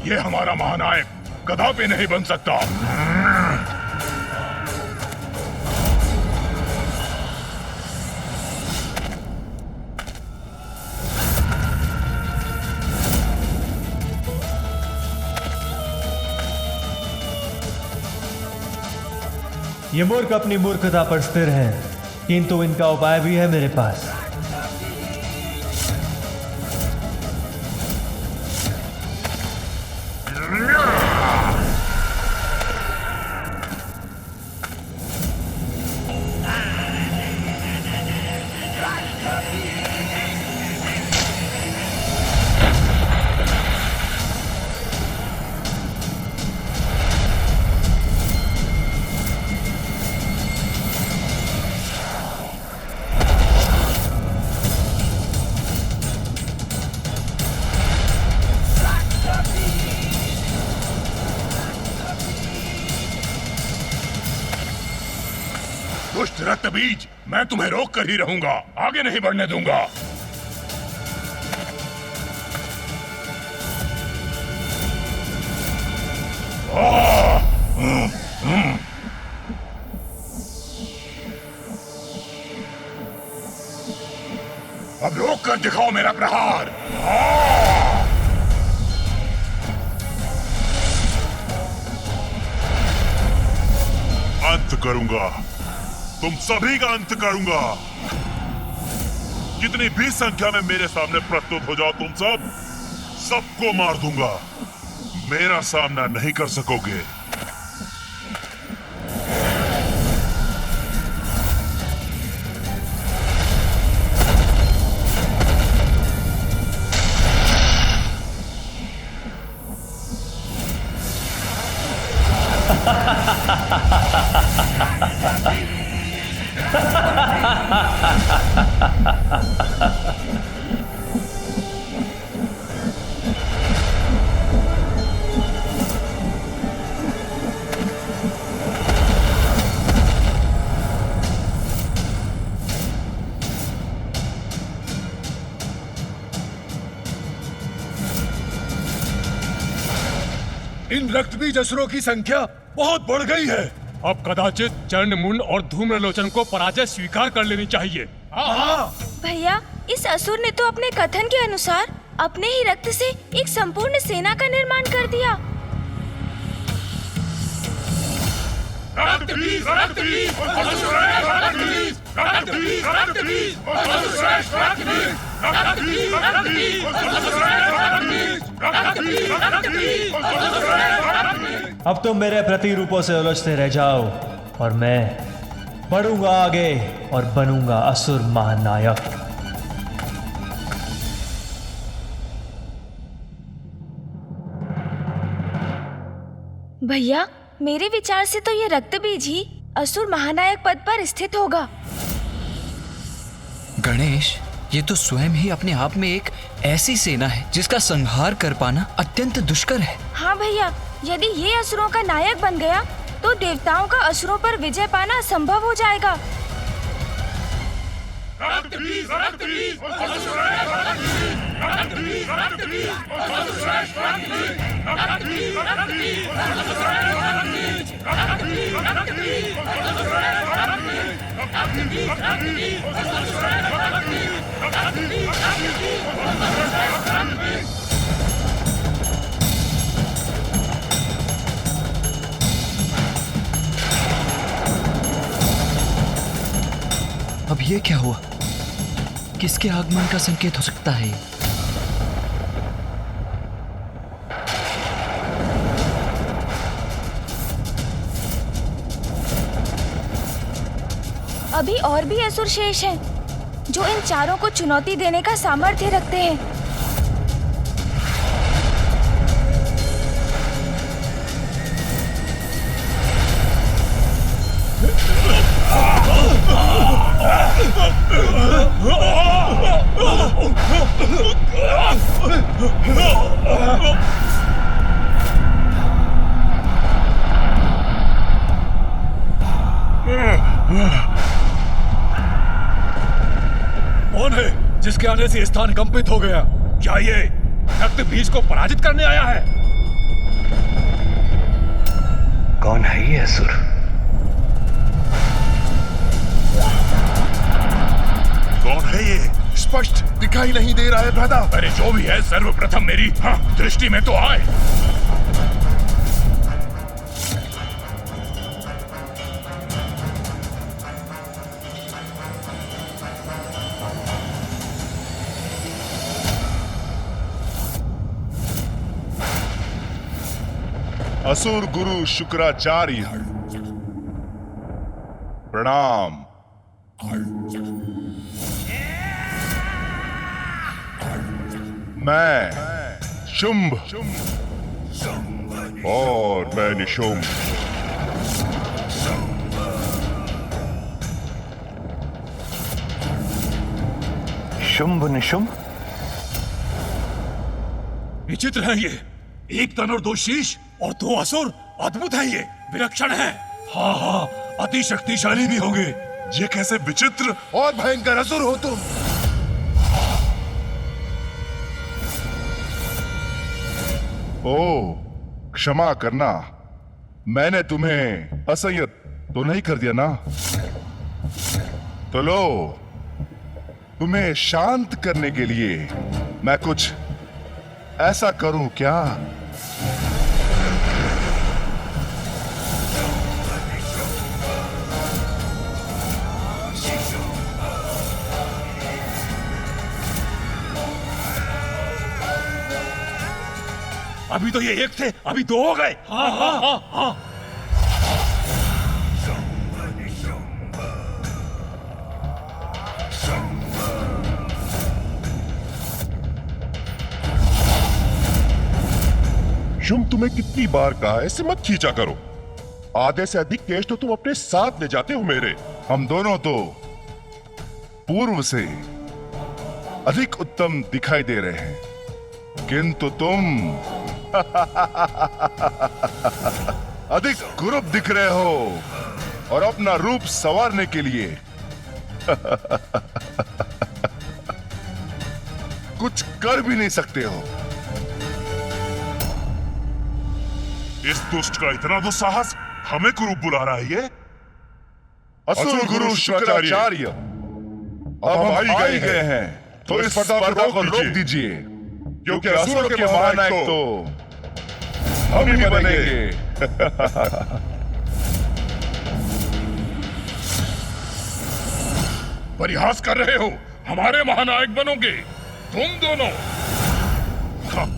ये हमारा महानायक कदापि नहीं बन सकता। ये मूर्ख अपनी मूर्खता पर स्थिर है, किंतु इनका उपाय भी है मेरे पास। दुष्ट रक्त बीज, मैं तुम्हें रोक कर ही रहूंगा, आगे नहीं बढ़ने दूंगा। अब रोक कर दिखाओ मेरा प्रहार। अंत करूंगा, तुम सभी का अंत करूंगा। कितनी भी संख्या में मेरे सामने प्रस्तुत हो जाओ, तुम सबको मार दूंगा। मेरा सामना नहीं कर सकोगे। इन रक्तबीज असुरों की संख्या बहुत बढ़ गई है। अब कदाचित चंड मुंड और धूम्रलोचन को पराजय स्वीकार कर लेनी चाहिए। भैया, इस असुर ने तो अपने कथन के अनुसार अपने ही रक्त से एक संपूर्ण सेना का निर्माण कर दिया। रक्तबीज, रक्तबीज, असुरश्रेष्ठ रक्तबीज, रक्तबीज, रक्तबीज, असुरश्रेष्ठ रक्तबीज, रक्तबीज, रक्तबीज, असुरश्रेष्ठ रक्तबीज, रक्तबीज, रक्तबीज, असुरश्रेष्ठ रक्तबीज। अब तुम मेरे प्रतिरूपों से उलझते रह जाओ और मैं बढ़ूंगा आगे और बनूंगा असुर महानायक। भैया, मेरे विचार से तो ये रक्तबीज ही असुर महानायक पद पर स्थित होगा। गणेश, ये तो स्वयं ही अपने आप में एक ऐसी सेना है जिसका संहार कर पाना अत्यंत दुष्कर है। हाँ भैया, यदि ये असुरों का नायक बन गया तो देवताओं का असुरों पर विजय पाना असंभव हो जाएगा। रक्तबीज, रक्तबीज, असुरश्रेष्ठ रक्तबीज, रक्तबीज, रक्तबीज, असुरश्रेष्ठ रक्तबीज, रक्तबीज, रक्तबीज, असुरश्रेष्ठ रक्तबीज, रक्तबीज, रक्तबीज, असुरश्रेष्ठ रक्तबीज, रक्तबीज, रक्तबीज, असुरश्रेष्ठ रक्तबीज, रक्तबीज, रक्तबीज, असुरश्रेष्ठ रक्तबीज। अब ये क्या हुआ? किसके आगमन का संकेत हो सकता है? अभी और भी असुर शेष हैं, जो इन चारों को चुनौती देने का सामर्थ्य रखते हैं। कौन है जिसके आने से स्थान कंपित हो गया? क्या ये रक्तबीज को पराजित करने आया है? कौन है ये असुर? कौन है ये? स्पष्ट दिखाई नहीं दे रहा है भ्राता। अरे जो भी है, सर्वप्रथम मेरी दृष्टि में तो आए। असुर गुरु शुक्राचार्य, प्रणाम। मैं शुंभ और मैं निशुंभ। शुंभ निशुंभ? विचित्र है ये, एक तन और दो शीश और दो असुर। अद्भुत है ये, विलक्षण है। हाँ हाँ, अति शक्तिशाली भी होंगे। ये कैसे विचित्र और भयंकर असुर हो तुम? ओ, क्षमा करना, मैंने तुम्हें असह्यत तो नहीं कर दिया ना? तो लो, तुम्हें शांत करने के लिए मैं कुछ ऐसा करूं क्या? अभी तो ये एक थे, अभी दो हो गए। हाँ हाँ हाँ हाँ। शुंभ, तुम्हें कितनी बार कहा है ऐसे मत खींचा करो। आधे से अधिक केश तो तुम अपने साथ ले जाते हो मेरे। हम दोनों तो पूर्व से अधिक उत्तम दिखाई दे रहे हैं, किंतु तुम अधिक कुरूप दिख रहे हो और अपना रूप संवारने के लिए कुछ कर भी नहीं सकते हो। इस दुष्ट का इतना दुस्साहस, हमें कुरूप बुला रहा है ये? असुर गुरु शुक्राचार्य, अब हम आ ही गए हैं, तो इस स्पर्धा को रोक दीजिए, क्योंकि असुरों के महानायक तो हम ही बनेंगे। परिहास कर रहे हो? हमारे महानायक बनोगे तुम दोनों? हाँ।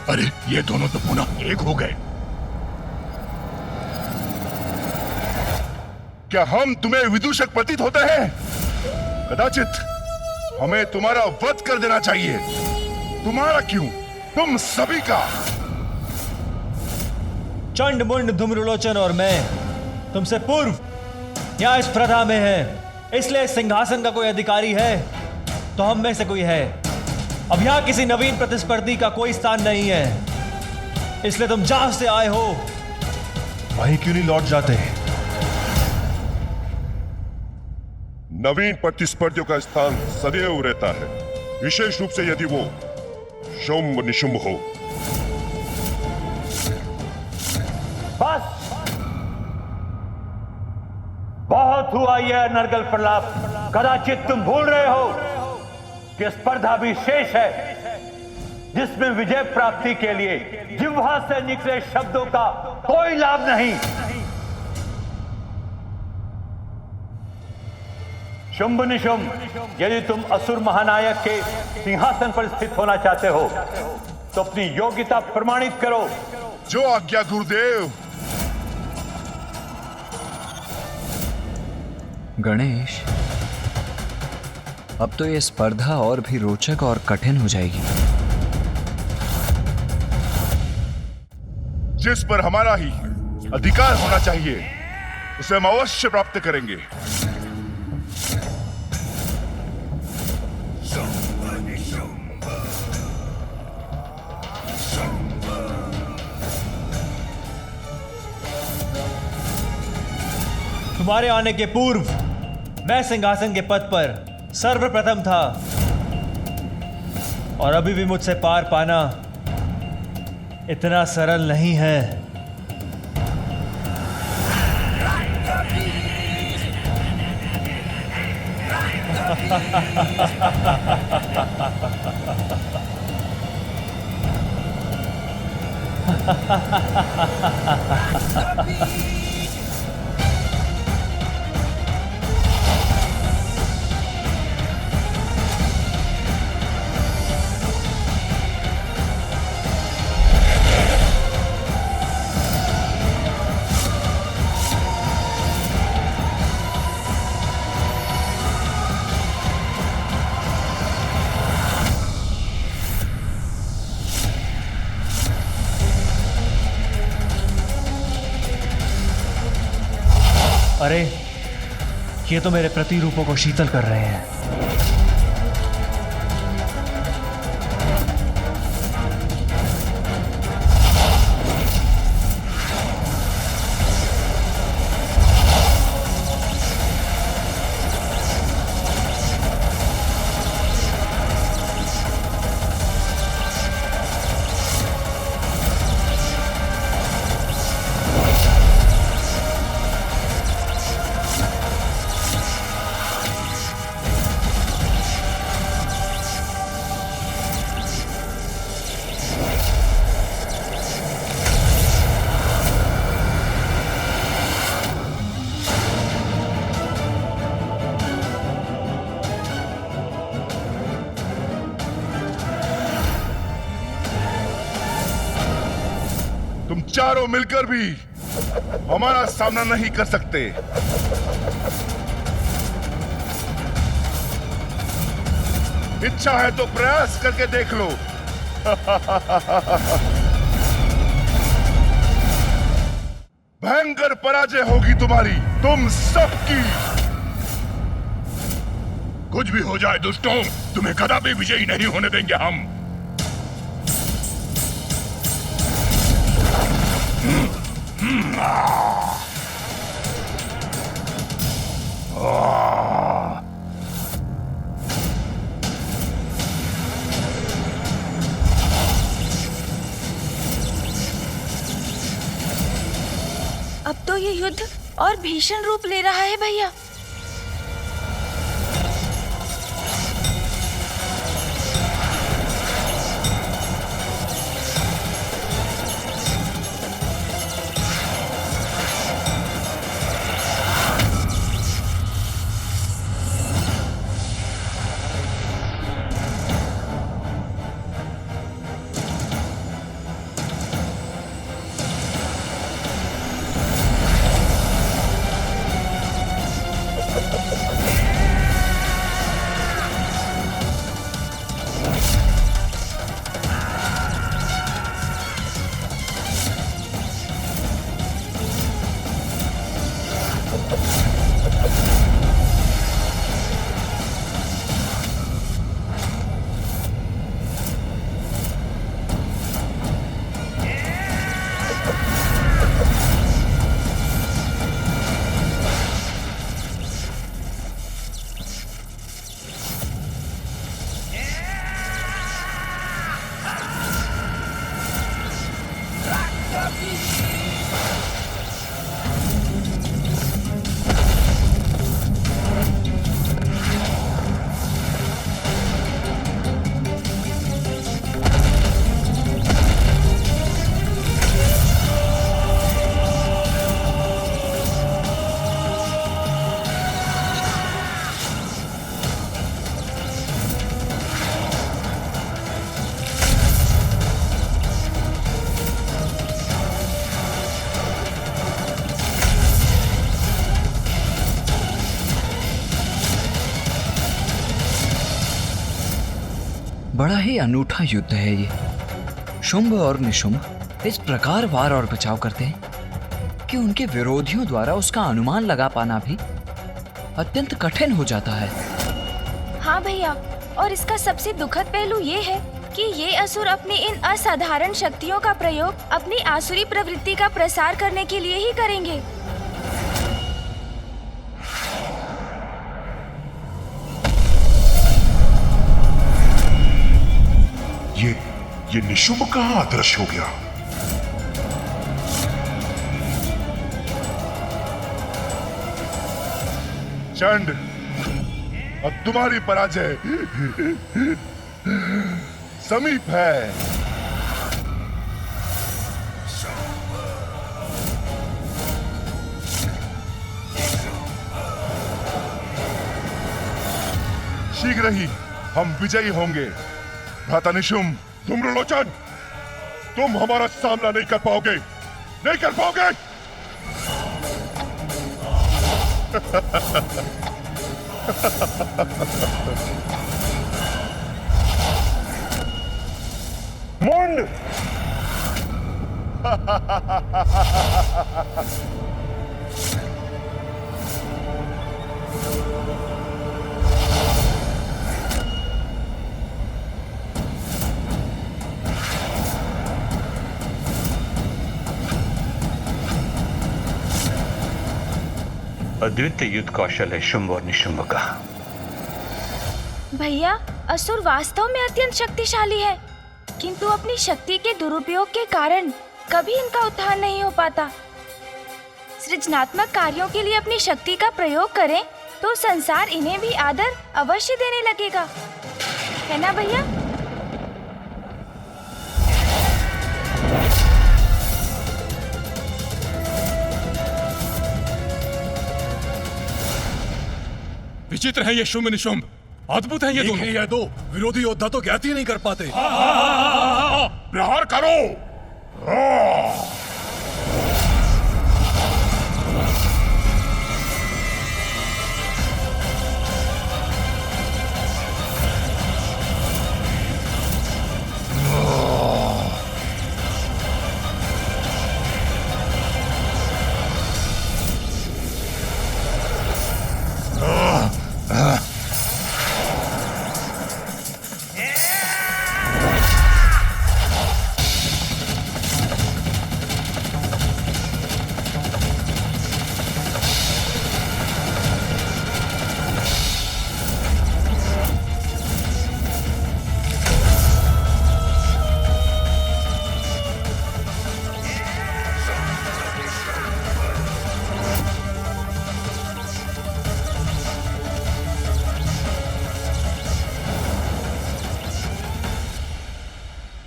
अरे ये दोनों तो पुनः एक हो गए। क्या हम तुम्हें विदूषक प्रतीत होते हैं? कदाचित हमें तुम्हारा वध कर देना चाहिए। तुम्हारा क्यों, तुम सभी का। चंड मुंड धूम्रलोचन और मैं तुमसे पूर्व यहाँ इस स्पर्धा में है, इसलिए सिंहासन का कोई अधिकारी है तो हम में से कोई है। अब यहाँ किसी नवीन प्रतिस्पर्धी का कोई स्थान नहीं है, इसलिए तुम जहां से आए हो वहीं क्यों नहीं लौट जाते? नवीन प्रतिस्पर्धियों का स्थान सदैव रहता है, विशेष रूप से यदि वो शुंभ निशुंभ हो। बस बहुत हुआ यह नरगल प्रलाप। कदाचित तुम भूल रहे हो कि स्पर्धा भी शेष है, जिसमें विजय प्राप्ति के लिए जिह्वा से निकले शब्दों का कोई लाभ नहीं। शुंभ निशुंभ, यदि तुम असुर महानायक के सिंहासन पर स्थित होना चाहते हो तो अपनी योग्यता प्रमाणित करो। जो आज्ञा गुरुदेव। गणेश, अब तो ये स्पर्धा और भी रोचक और कठिन हो जाएगी। जिस पर हमारा ही अधिकार होना चाहिए उसे हम अवश्य प्राप्त करेंगे। तुम्हारे आने के पूर्व मैं सिंहासन के पद पर सर्वप्रथम था और अभी भी मुझसे पार पाना इतना सरल नहीं है। अरे ये तो मेरे प्रतिरूपों को शीतल कर रहे हैं। तुम चारों मिलकर भी हमारा सामना नहीं कर सकते। इच्छा है तो प्रयास करके देख लो। भयंकर पराजय होगी तुम्हारी, तुम सबकी। कुछ भी हो जाए दुष्टों, तुम्हें कदापि विजयी नहीं होने देंगे हम। अब तो ये युद्ध और भीषण रूप ले रहा है भैया। बड़ा ही अनूठा युद्ध है ये। शुंभ और निशुंभ इस प्रकार वार और बचाव करते हैं कि उनके विरोधियों द्वारा उसका अनुमान लगा पाना भी अत्यंत कठिन हो जाता है। हाँ भैया, और इसका सबसे दुखद पहलू ये है कि ये असुर अपनी इन असाधारण शक्तियों का प्रयोग अपनी आसुरी प्रवृत्ति का प्रसार करने के लिए ही करेंगे। ये निशुंभ कहाँ अदृश्य हो गया? चंड, अब तुम्हारी पराजय समीप है। शीघ्र ही हम विजयी होंगे। भ्राता निशुंभ, धूम्रलोचन, तुम हमारा सामना नहीं कर पाओगे, नहीं कर पाओगे। मुंड! अद्वितीय युद्ध कौशल है शुंभ और निशुंभ का। भैया, असुर वास्तव में अत्यंत शक्तिशाली है, किंतु अपनी शक्ति के दुरुपयोग के कारण कभी इनका उत्थान नहीं हो पाता। सृजनात्मक कार्यों के लिए अपनी शक्ति का प्रयोग करें तो संसार इन्हें भी आदर अवश्य देने लगेगा, है ना भैया? विचित्र है ये शुंभ निशुंभ, अद्भुत है ये दोनों। ये दो विरोधी योद्धा तो ज्ञात ही नहीं कर पाते। प्रहार करो।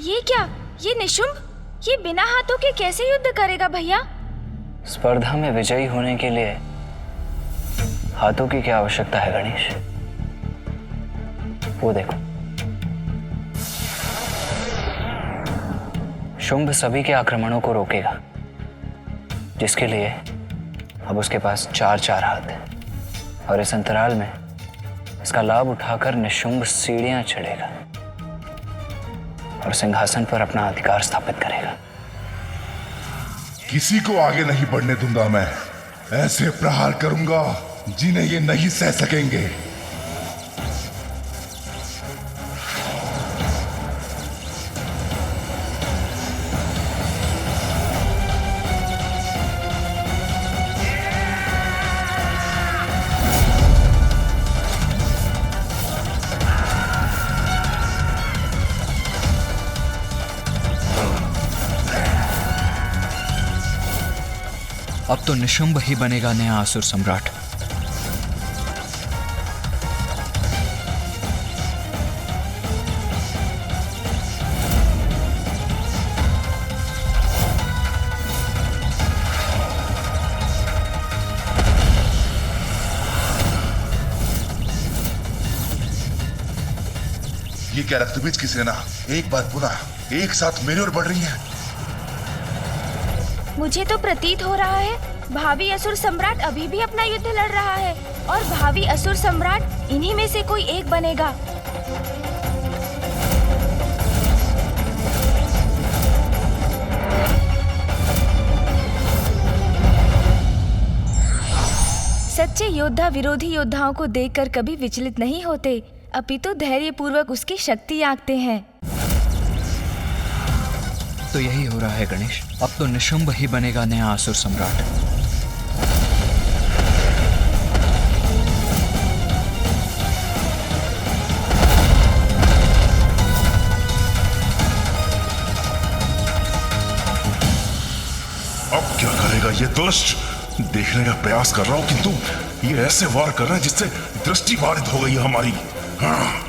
ये क्या? ये निशुंभ, ये बिना हाथों के कैसे युद्ध करेगा भैया? स्पर्धा में विजयी होने के लिए हाथों की क्या आवश्यकता है गणेश? वो देखो, शुंभ सभी के आक्रमणों को रोकेगा, जिसके लिए अब उसके पास 4-4 हाथ है, और इस अंतराल में इसका लाभ उठाकर निशुंभ सीढ़ियां चढ़ेगा और सिंहासन पर अपना अधिकार स्थापित करेगा। किसी को आगे नहीं बढ़ने दूंगा मैं। ऐसे प्रहार करूंगा जिन्हें ये नहीं सह सकेंगे। अब तो निशुंभ ही बनेगा नया असुर सम्राट। ये क्या रक्तबीज की सेना एक बार पुनः एक साथ मेरी ओर बढ़ रही है। मुझे तो प्रतीत हो रहा है भावी असुर सम्राट अभी भी अपना युद्ध लड़ रहा है, और भावी असुर सम्राट इन्हीं में से कोई एक बनेगा। सच्चे योद्धा विरोधी योद्धाओं को देखकर कभी विचलित नहीं होते, अपितु धैर्यपूर्वक उसकी शक्ति आंकते हैं। तो यही हो रहा है गणेश, अब तो निशुंभ ही बनेगा नया असुर सम्राट। अब क्या करेगा ये दुष्ट? देखने का प्रयास कर रहा हूं किंतु ये ऐसे वार कर रहा है जिससे दृष्टि बाधित हो गई है हमारी। हाँ।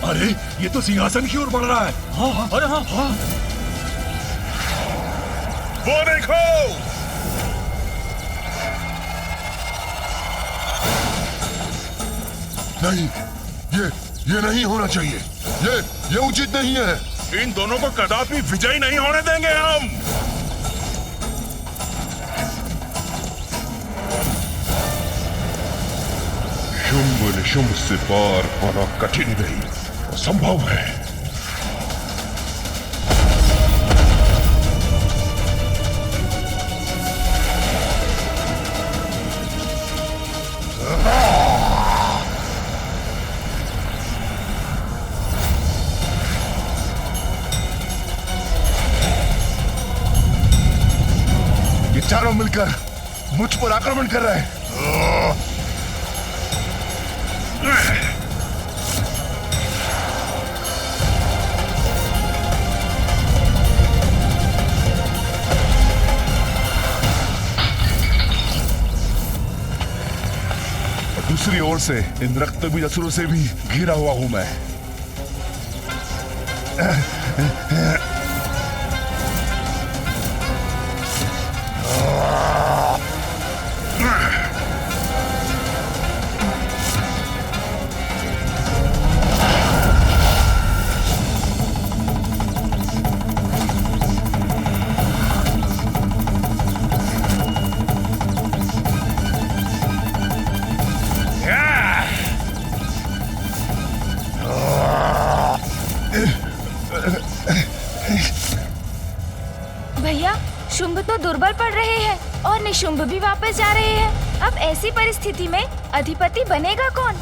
अरे ये तो सिंहासन की ओर बढ़ रहा है। हाँ, अरे हाँ। वो देखो, नहीं, ये नहीं होना चाहिए। ये उचित नहीं है। इन दोनों को कदापि विजयी नहीं होने देंगे हम। शुंभ निशुंभ से पार पाना कठिन नहीं, असंभव है। ये चारों मिलकर मुझ पर आक्रमण कर रहे हैं। दूसरी ओर से इन रक्तबीज असुरों से भी घिरा हुआ हूं मैं। भैया, शुंभ तो दुर्बल पड़ रहे हैं और निशुंभ भी वापस जा रहे हैं। अब ऐसी परिस्थिति में अधिपति बनेगा कौन?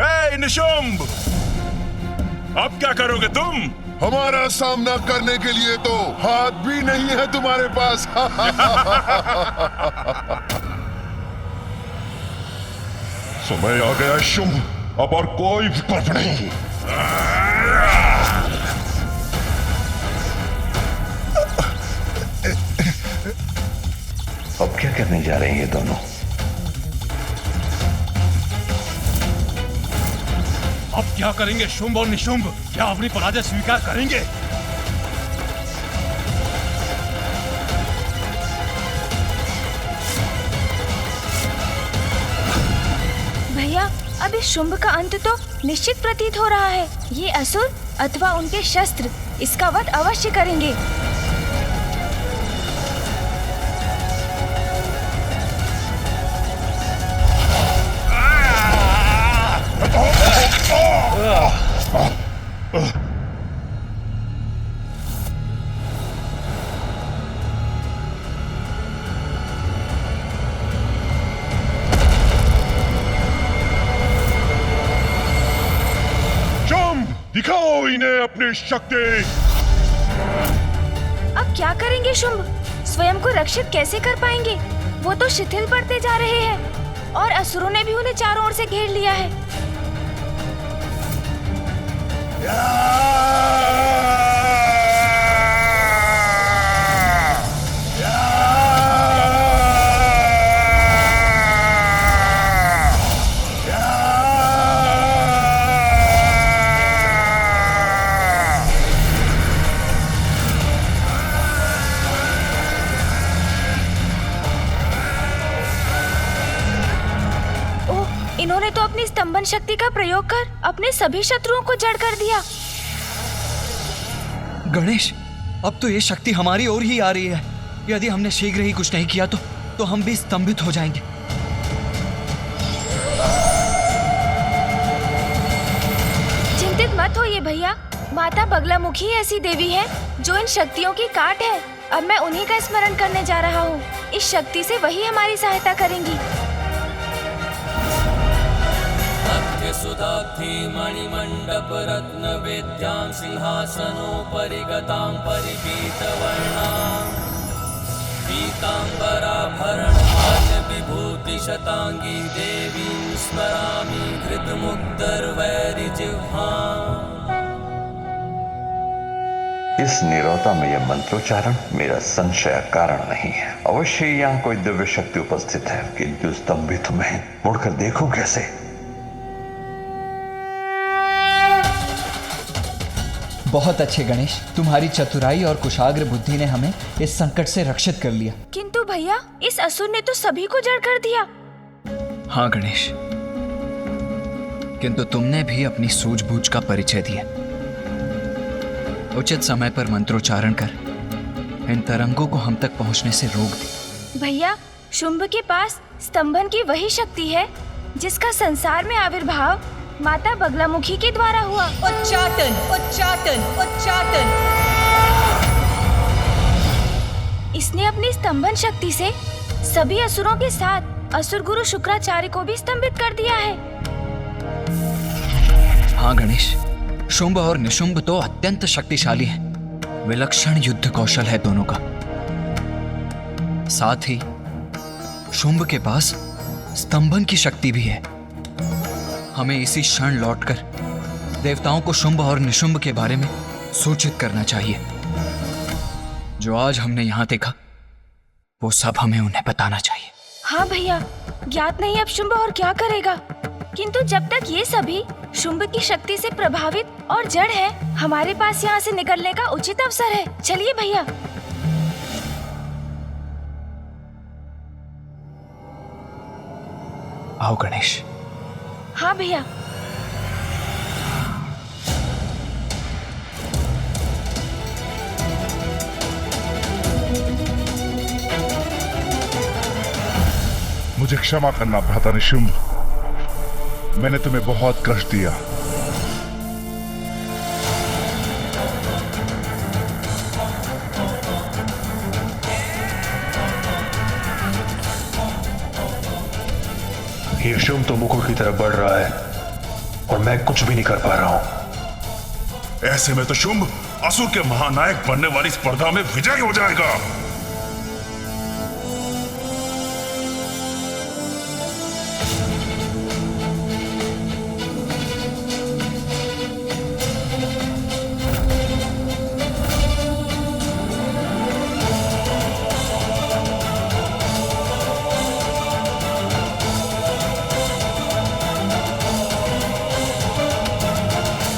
ए निशुंभ, अब क्या करोगे तुम? हमारा सामना करने के लिए तो हाथ भी नहीं है तुम्हारे पास। समय आ गया शुंभ, अब और कोई विकल्प नहीं। अब क्या करने जा रहे हैं ये दोनों? अब क्या करेंगे शुंभ और निशुंभ? क्या अपनी पराजय स्वीकार करेंगे? भैया, अब इस शुंभ का अंत तो निश्चित प्रतीत हो रहा है। ये असुर अथवा उनके शस्त्र इसका वध अवश्य करेंगे। दिखाओ इन्हें अपनी शक्ति। अब क्या करेंगे शुंभ? स्वयं को रक्षित कैसे कर पाएंगे? वो तो शिथिल पड़ते जा रहे हैं और असुरों ने भी उन्हें चारों ओर से घेर लिया है। इन्होंने तो अपनी स्तंभन शक्ति का प्रयोग कर अपने सभी शत्रुओं को जड़ कर दिया। गणेश, अब तो ये शक्ति हमारी ओर ही आ रही है। यदि हमने शीघ्र ही कुछ नहीं किया तो हम भी स्तंभित हो जाएंगे। मत होइए भैया, माता बगलामुखी ऐसी देवी है जो इन शक्तियों की काट है। अब मैं उन्हीं का स्मरण करने जा रहा हूँ। इस शक्ति से वही हमारी सहायता करेंगी। सुधाब्धि मणिमण्डप रत्न वेद्यां सिंहासनोपरि गतां परिपीतवर्णां पीताम्बराभरणमाल्य विभूति शतांगी देवीं स्मरामि घृतमुग्धर्वैरिजिह्वाम्। इस नीरवता में यह मंत्रोच्चारण मेरा संशय कारण नहीं है। अवश्य यहाँ कोई दिव्य शक्ति उपस्थित है, किंतु स्तंभित में मुड़कर देखूं कैसे? बहुत अच्छे गणेश, तुम्हारी चतुराई और कुशाग्र बुद्धि ने हमें इस संकट से रक्षित कर लिया। किंतु भैया, इस असुर ने तो सभी को जड़ कर दिया। हाँ गणेश, किंतु तुमने भी अपनी सूझबूझ का परिचय दिया। उचित समय पर मंत्रोच्चारण कर इन तरंगों को हम तक पहुंचने से रोक दे। भैया, शुंभ के पास स्तंभन की वही शक्ति है जिसका संसार में आविर्भाव माता बगलामुखी के द्वारा हुआ। उच्चाटन, उच्चाटन, उच्चाटन। इसने अपनी स्तंभन शक्ति से सभी असुरों के साथ असुर गुरु शुक्राचार्य को भी स्तंभित कर दिया है। हाँ गणेश, शुंभ और निशुंभ तो अत्यंत शक्तिशाली हैं। विलक्षण युद्ध कौशल है दोनों का। साथ ही शुंभ के पास स्तंभन की शक्ति भी है। हमें इसी क्षण लौटकर देवताओं को शुंभ और निशुंभ के बारे में सूचित करना चाहिए। जो आज हमने यहाँ देखा वो सब हमें उन्हें बताना चाहिए। हाँ भैया, ज्ञात नहीं अब शुंभ और क्या करेगा, किंतु जब तक ये सभी शुंभ की शक्ति से प्रभावित और जड़ है, हमारे पास यहाँ से निकलने का उचित अवसर है। चलिए भैया। आओ गणेश। हाँ भैया। मुझे क्षमा करना भ्राता निशुंभ, मैंने तुम्हें बहुत कष्ट दिया। ये शुंभ तो मुकुट की तरफ बढ़ रहा है और मैं कुछ भी नहीं कर पा रहा हूं। ऐसे में तो शुंभ असुर के महानायक बनने वाली स्पर्धा में विजयी हो जाएगा।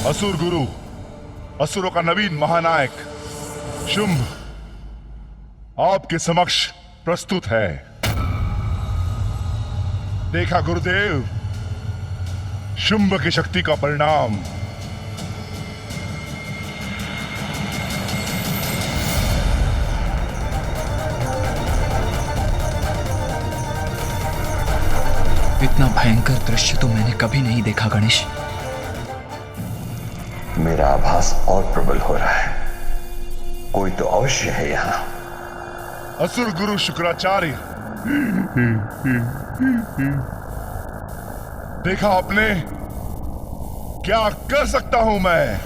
असुर गुरु, असुरों का नवीन महानायक शुंभ आपके समक्ष प्रस्तुत है। देखा गुरुदेव, शुंभ की शक्ति का परिणाम। इतना भयंकर दृश्य तो मैंने कभी नहीं देखा गणेश। मेरा आभास और प्रबल हो रहा है। कोई तो अवश्य है यहाँ। असुर गुरु शुक्राचार्य, देखा आपने क्या कर सकता हूं मैं,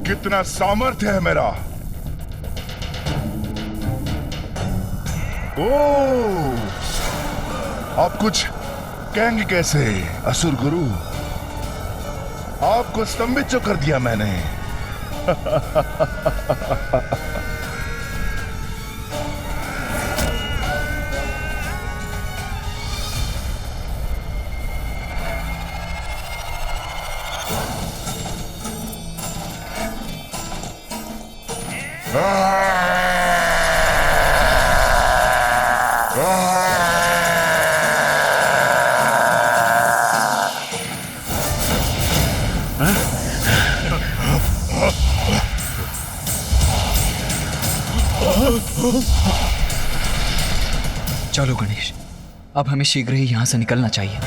कितना सामर्थ्य है मेरा। ओह, आप कुछ कहेंगे कैसे असुर गुरु? आपको स्तंभित जो कर दिया मैंने। चलो गणेश, अब हमें शीघ्र ही यहाँ से निकलना चाहिए।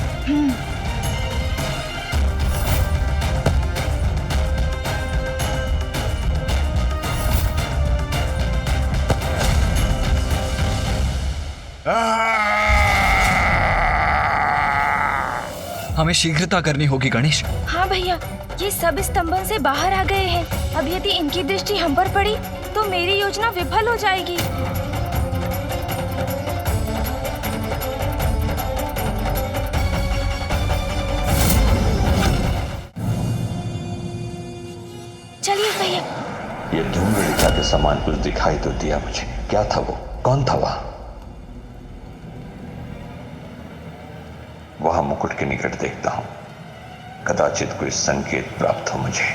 हमें शीघ्रता करनी होगी गणेश। हाँ भैया, ये सब स्तंभन से बाहर आ गए हैं। अब यदि इनकी दृष्टि हम पर पड़ी तो मेरी योजना विफल हो जाएगी। चलिए भैया। ये धूम्रलिका के समान कुछ दिखाई तो दिया मुझे। क्या था वो? कौन था वहां मुकुट के निकट देखता हूं, कदाचित कोई संकेत प्राप्त हो मुझे।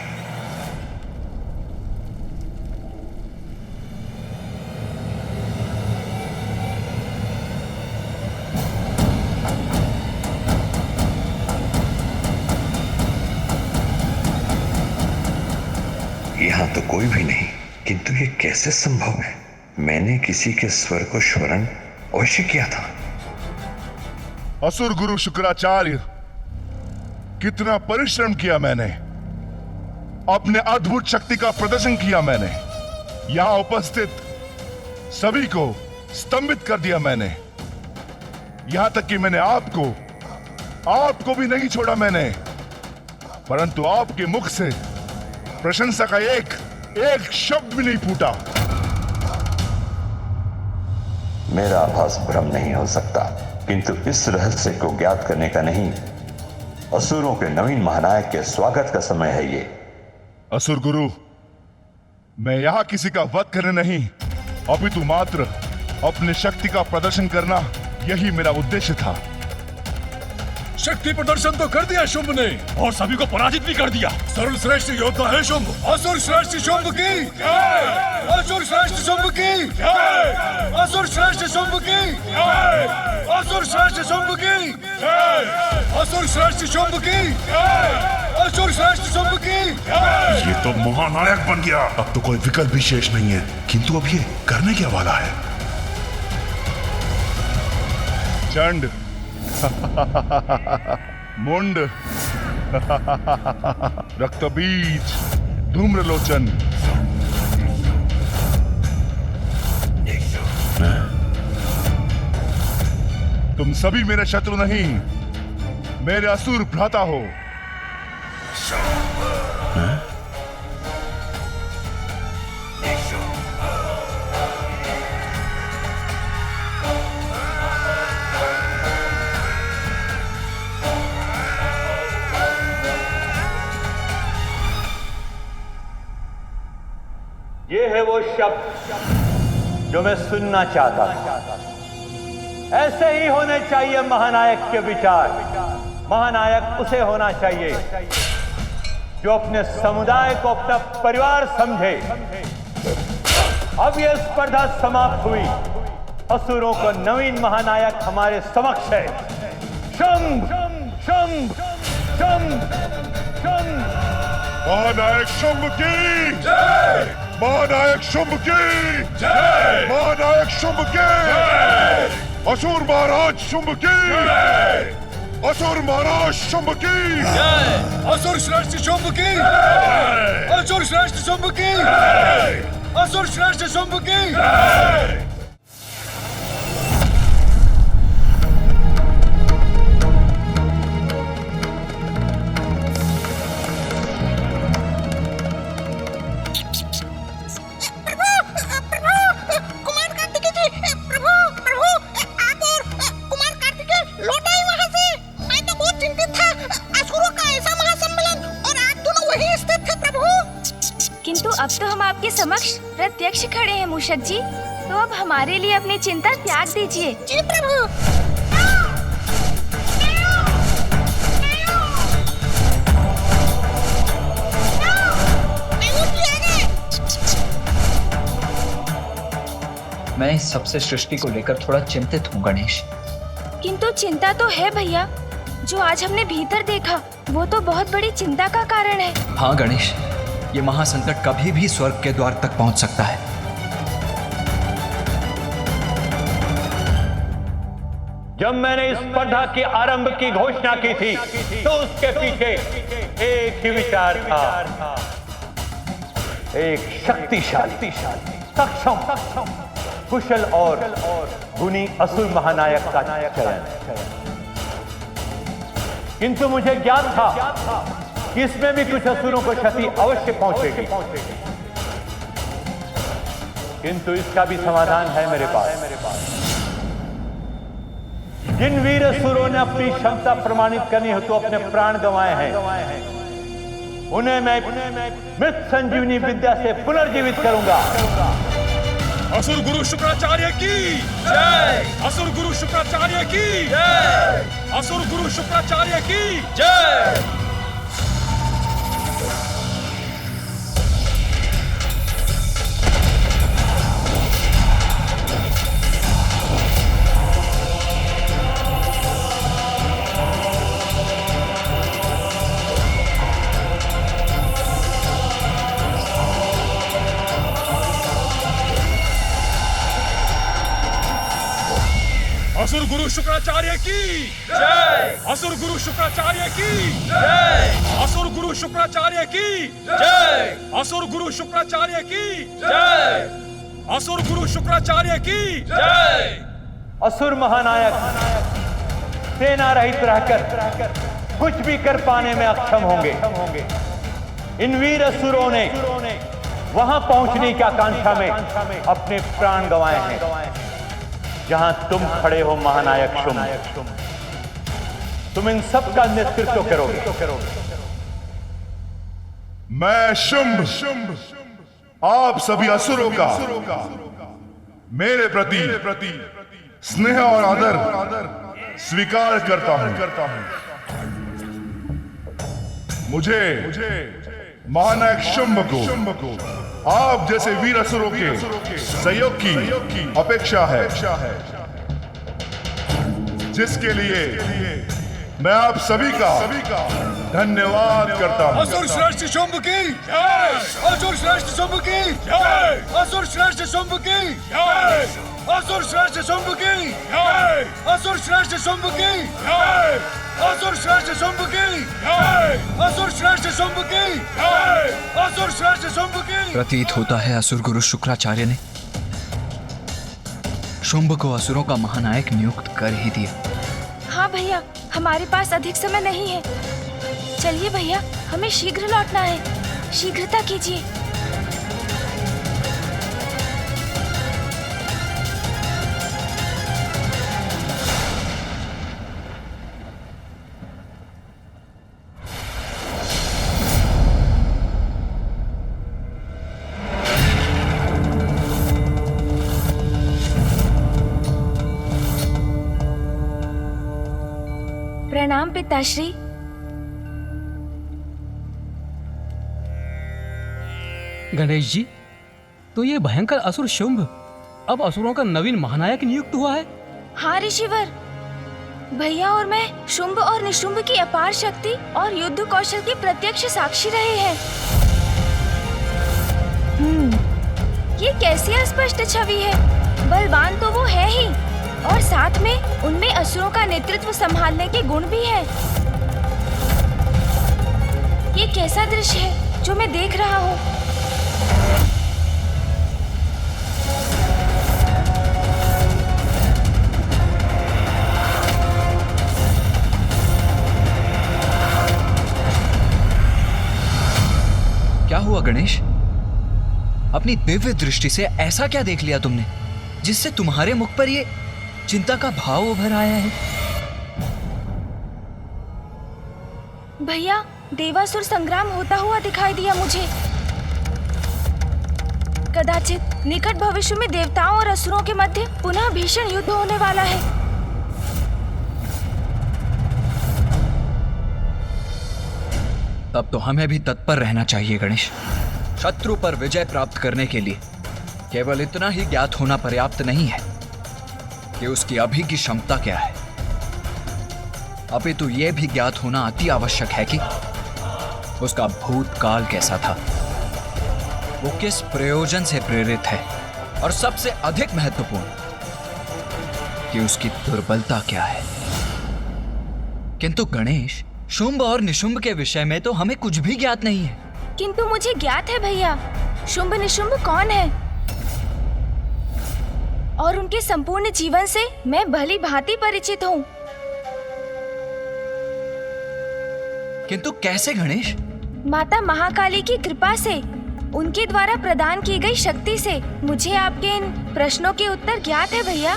यहां तो कोई भी नहीं, किंतु ये कैसे संभव है? मैंने किसी के स्वर को श्रवण अवश्य किया था। असुर गुरु शुक्राचार्य, कितना परिश्रम किया मैंने, अपने अद्भुत शक्ति का प्रदर्शन किया मैंने, यहां उपस्थित सभी को स्तंभित कर दिया मैंने, यहां तक कि मैंने आपको भी नहीं छोड़ा मैंने, परंतु आपके मुख से प्रशंसा का एक शब्द भी नहीं फूटा। मेरा आभास भ्रम नहीं हो सकता, किंतु इस रहस्य को ज्ञात करने का नहीं, असुरों के नवीन महानायक के स्वागत का समय है ये। असुर गुरु, मैं यहां किसी का वध करने नहीं, अपितु मात्र अपने शक्ति का प्रदर्शन करना, यही मेरा उद्देश्य था। शक्ति प्रदर्शन तो कर दिया शुंभ ने, और सभी को पराजित भी कर दिया। सर्वश्रेष्ठ योद्धा है शुंभ। असुर श्रेष्ठ शुंभ की जय! असुर श्रेष्ठ शुंभ की जय! असुर श्रेष्ठ शुंभ की जय! असुर श्रेष्ठ शुंभ की जय! असुर श्रेष्ठ शुंभ की जय! असुर श्रेष्ठ शुंभ की जय! ये तो महानायक बन गया। अब तो कोई विकल्प भी शेष नहीं है, किंतु अब ये करने क्या वाला है? चंड, मुंड, रक्तबीज, धूम्रलोचन, तुम सभी मेरे शत्रु नहीं, मेरे असुर भ्राता हो। ये है वो शब्द जो मैं सुनना चाहता था। ऐसे ही होने चाहिए महानायक के विचार। महानायक उसे होना चाहिए जो अपने समुदाय को अपना परिवार समझे। अब यह स्पर्धा समाप्त हुई। असुरों को नवीन महानायक हमारे समक्ष है। शंभ, शंभ, शंभ, शंभ। महानायक शुंभ की जय! महानायक शुंभ की जय! महानायक शुंभ की जय! असुर महाराज शुंभ की जय! असुर महाराज शुंभ की जय! असुर श्रेष्ठ शुंभ की जय! असुर श्रेष्ठ शुंभ की जय! असुर श्रेष्ठ शुंभ की जय! अब तो हम आपके समक्ष प्रत्यक्ष खड़े हैं मूषक जी, तो अब हमारे लिए अपनी चिंता त्याग दीजिए। जी प्रभु। मैं इस सबसे सृष्टि को लेकर थोड़ा चिंतित हूँ गणेश। किंतु चिंता तो है भैया, जो आज हमने भीतर देखा वो तो बहुत बड़ी चिंता का कारण है। हाँ गणेश, ये महासंकट कभी भी स्वर्ग के द्वार तक पहुंच सकता है। जब मैंने इस स्पर्धा के आरंभ की घोषणा की थी तो उसके पीछे एक ही विचार था, एक शक्तिशाली, सक्षम, कुशल और गुणी असुर महानायक का चयन। किंतु मुझे ज्ञान था कि इसमें भी कुछ असुरों को क्षति अवश्य पहुंचेगी, किंतु इसका भी समाधान है मेरे पास। जिन वीर असुरों ने अपनी क्षमता प्रमाणित करनी हेतु अपने प्राण गंवाए हैं, उन्हें मैं मृत संजीवनी विद्या से पुनर्जीवित करूंगा। असुर गुरु शुक्राचार्य की जय! असुर गुरु शुक्राचार्य की जय! असुर गुरु शुक्राचार्य की जय! असुर गुरु शुक्राचार्य की जय! असुर गुरु शुक्राचार्य की जय! असुर गुरु शुक्राचार्य की जय! असुर गुरु शुक्राचार्य की जय! असुर गुरु शुक्राचार्य की जय! असुर महानायक सेना रहित रहकर कुछ भी कर पाने में अक्षम होंगे। इन वीर असुरों ने वहां पहुंचने की आकांक्षा में अपने प्राण गंवाए हैं जहां तुम खड़े हो महानायक शुंभ। तुम इन सब का नेतृत्व करोगे। मैं शुंभ आप सभी असुरों का मेरे प्रति स्नेह और आदर स्वीकार करता हूं। मुझे महानायक शुंभ को आप जैसे वीर असुरों के सहयोग की अपेक्षा है, जिसके लिए मैं आप सभी का धन्यवाद करता हूं। असुर श्रेष्ठ शुंभ की जय! असुर श्रेष्ठ शुंभ की जय! असुर श्रेष्ठ शुंभ की जय! असुर श्रेष्ठ शुंभ की जय! असुर श्रेष्ठ शुंभ की जय! असुर श्रेष्ठ शुंभ की जय! असुर श्रेष्ठ शुंभ की जय! असुर श्रेष्ठ शुंभ की। प्रतीत होता है असुर गुरु शुक्राचार्य ने शुंभ को असुरों का महानायक नियुक्त कर ही दिया। हाँ भैया, हमारे पास अधिक समय नहीं है। चलिए भैया, हमें शीघ्र लौटना है। शीघ्रता कीजिए। प्रणाम पिताश्री। गणेश जी, तो ये भयंकर असुर शुंभ अब असुरों का नवीन महानायक नियुक्त हुआ है? हाँ ऋषिवर, भैया और मैं शुंभ और निशुंभ की अपार शक्ति और युद्ध कौशल की प्रत्यक्ष साक्षी रहे हैं। ये कैसी अस्पष्ट छवि है। बलवान तो वो है ही, और साथ में उनमें असुरों का नेतृत्व संभालने के गुण भी है। ये कैसा दृश्य है जो मैं देख रहा हूँ। क्या हुआ गणेश? अपनी दिव्य दृष्टि से ऐसा क्या देख लिया तुमने जिससे तुम्हारे मुख पर ये चिंता का भाव उभर आया है? भैया, देवासुर संग्राम होता हुआ दिखाई दिया मुझे। कदाचित निकट भविष्य में देवताओं और असुरों के मध्य पुनः भीषण युद्ध होने वाला है। तब तो हमें भी तत्पर रहना चाहिए गणेश। शत्रु पर विजय प्राप्त करने के लिए केवल इतना ही ज्ञात होना पर्याप्त नहीं है कि उसकी अभी की क्षमता क्या है, अपितु यह भी ज्ञात होना अति आवश्यक है कि उसका भूतकाल कैसा था, वो किस प्रयोजन से प्रेरित है, और सबसे अधिक महत्वपूर्ण कि उसकी दुर्बलता क्या है। किंतु गणेश, शुंभ और निशुंभ के विषय में तो हमें कुछ भी ज्ञात नहीं है। किंतु मुझे ज्ञात है भैया, शुंभ निशुंभ कौन है, और उनके संपूर्ण जीवन से मैं भली भांति परिचित हूँ। किंतु कैसे गणेश? माता महाकाली की कृपा से, उनके द्वारा प्रदान की गई शक्ति से मुझे आपके इन प्रश्नों के उत्तर ज्ञात है भैया।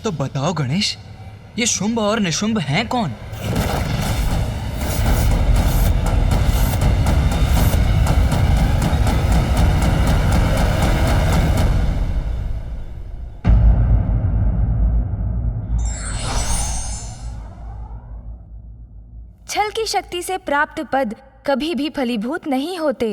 तो बताओ गणेश, ये शुंभ और निशुंभ हैं कौन? छल की शक्ति से प्राप्त पद कभी भी फलीभूत नहीं होते।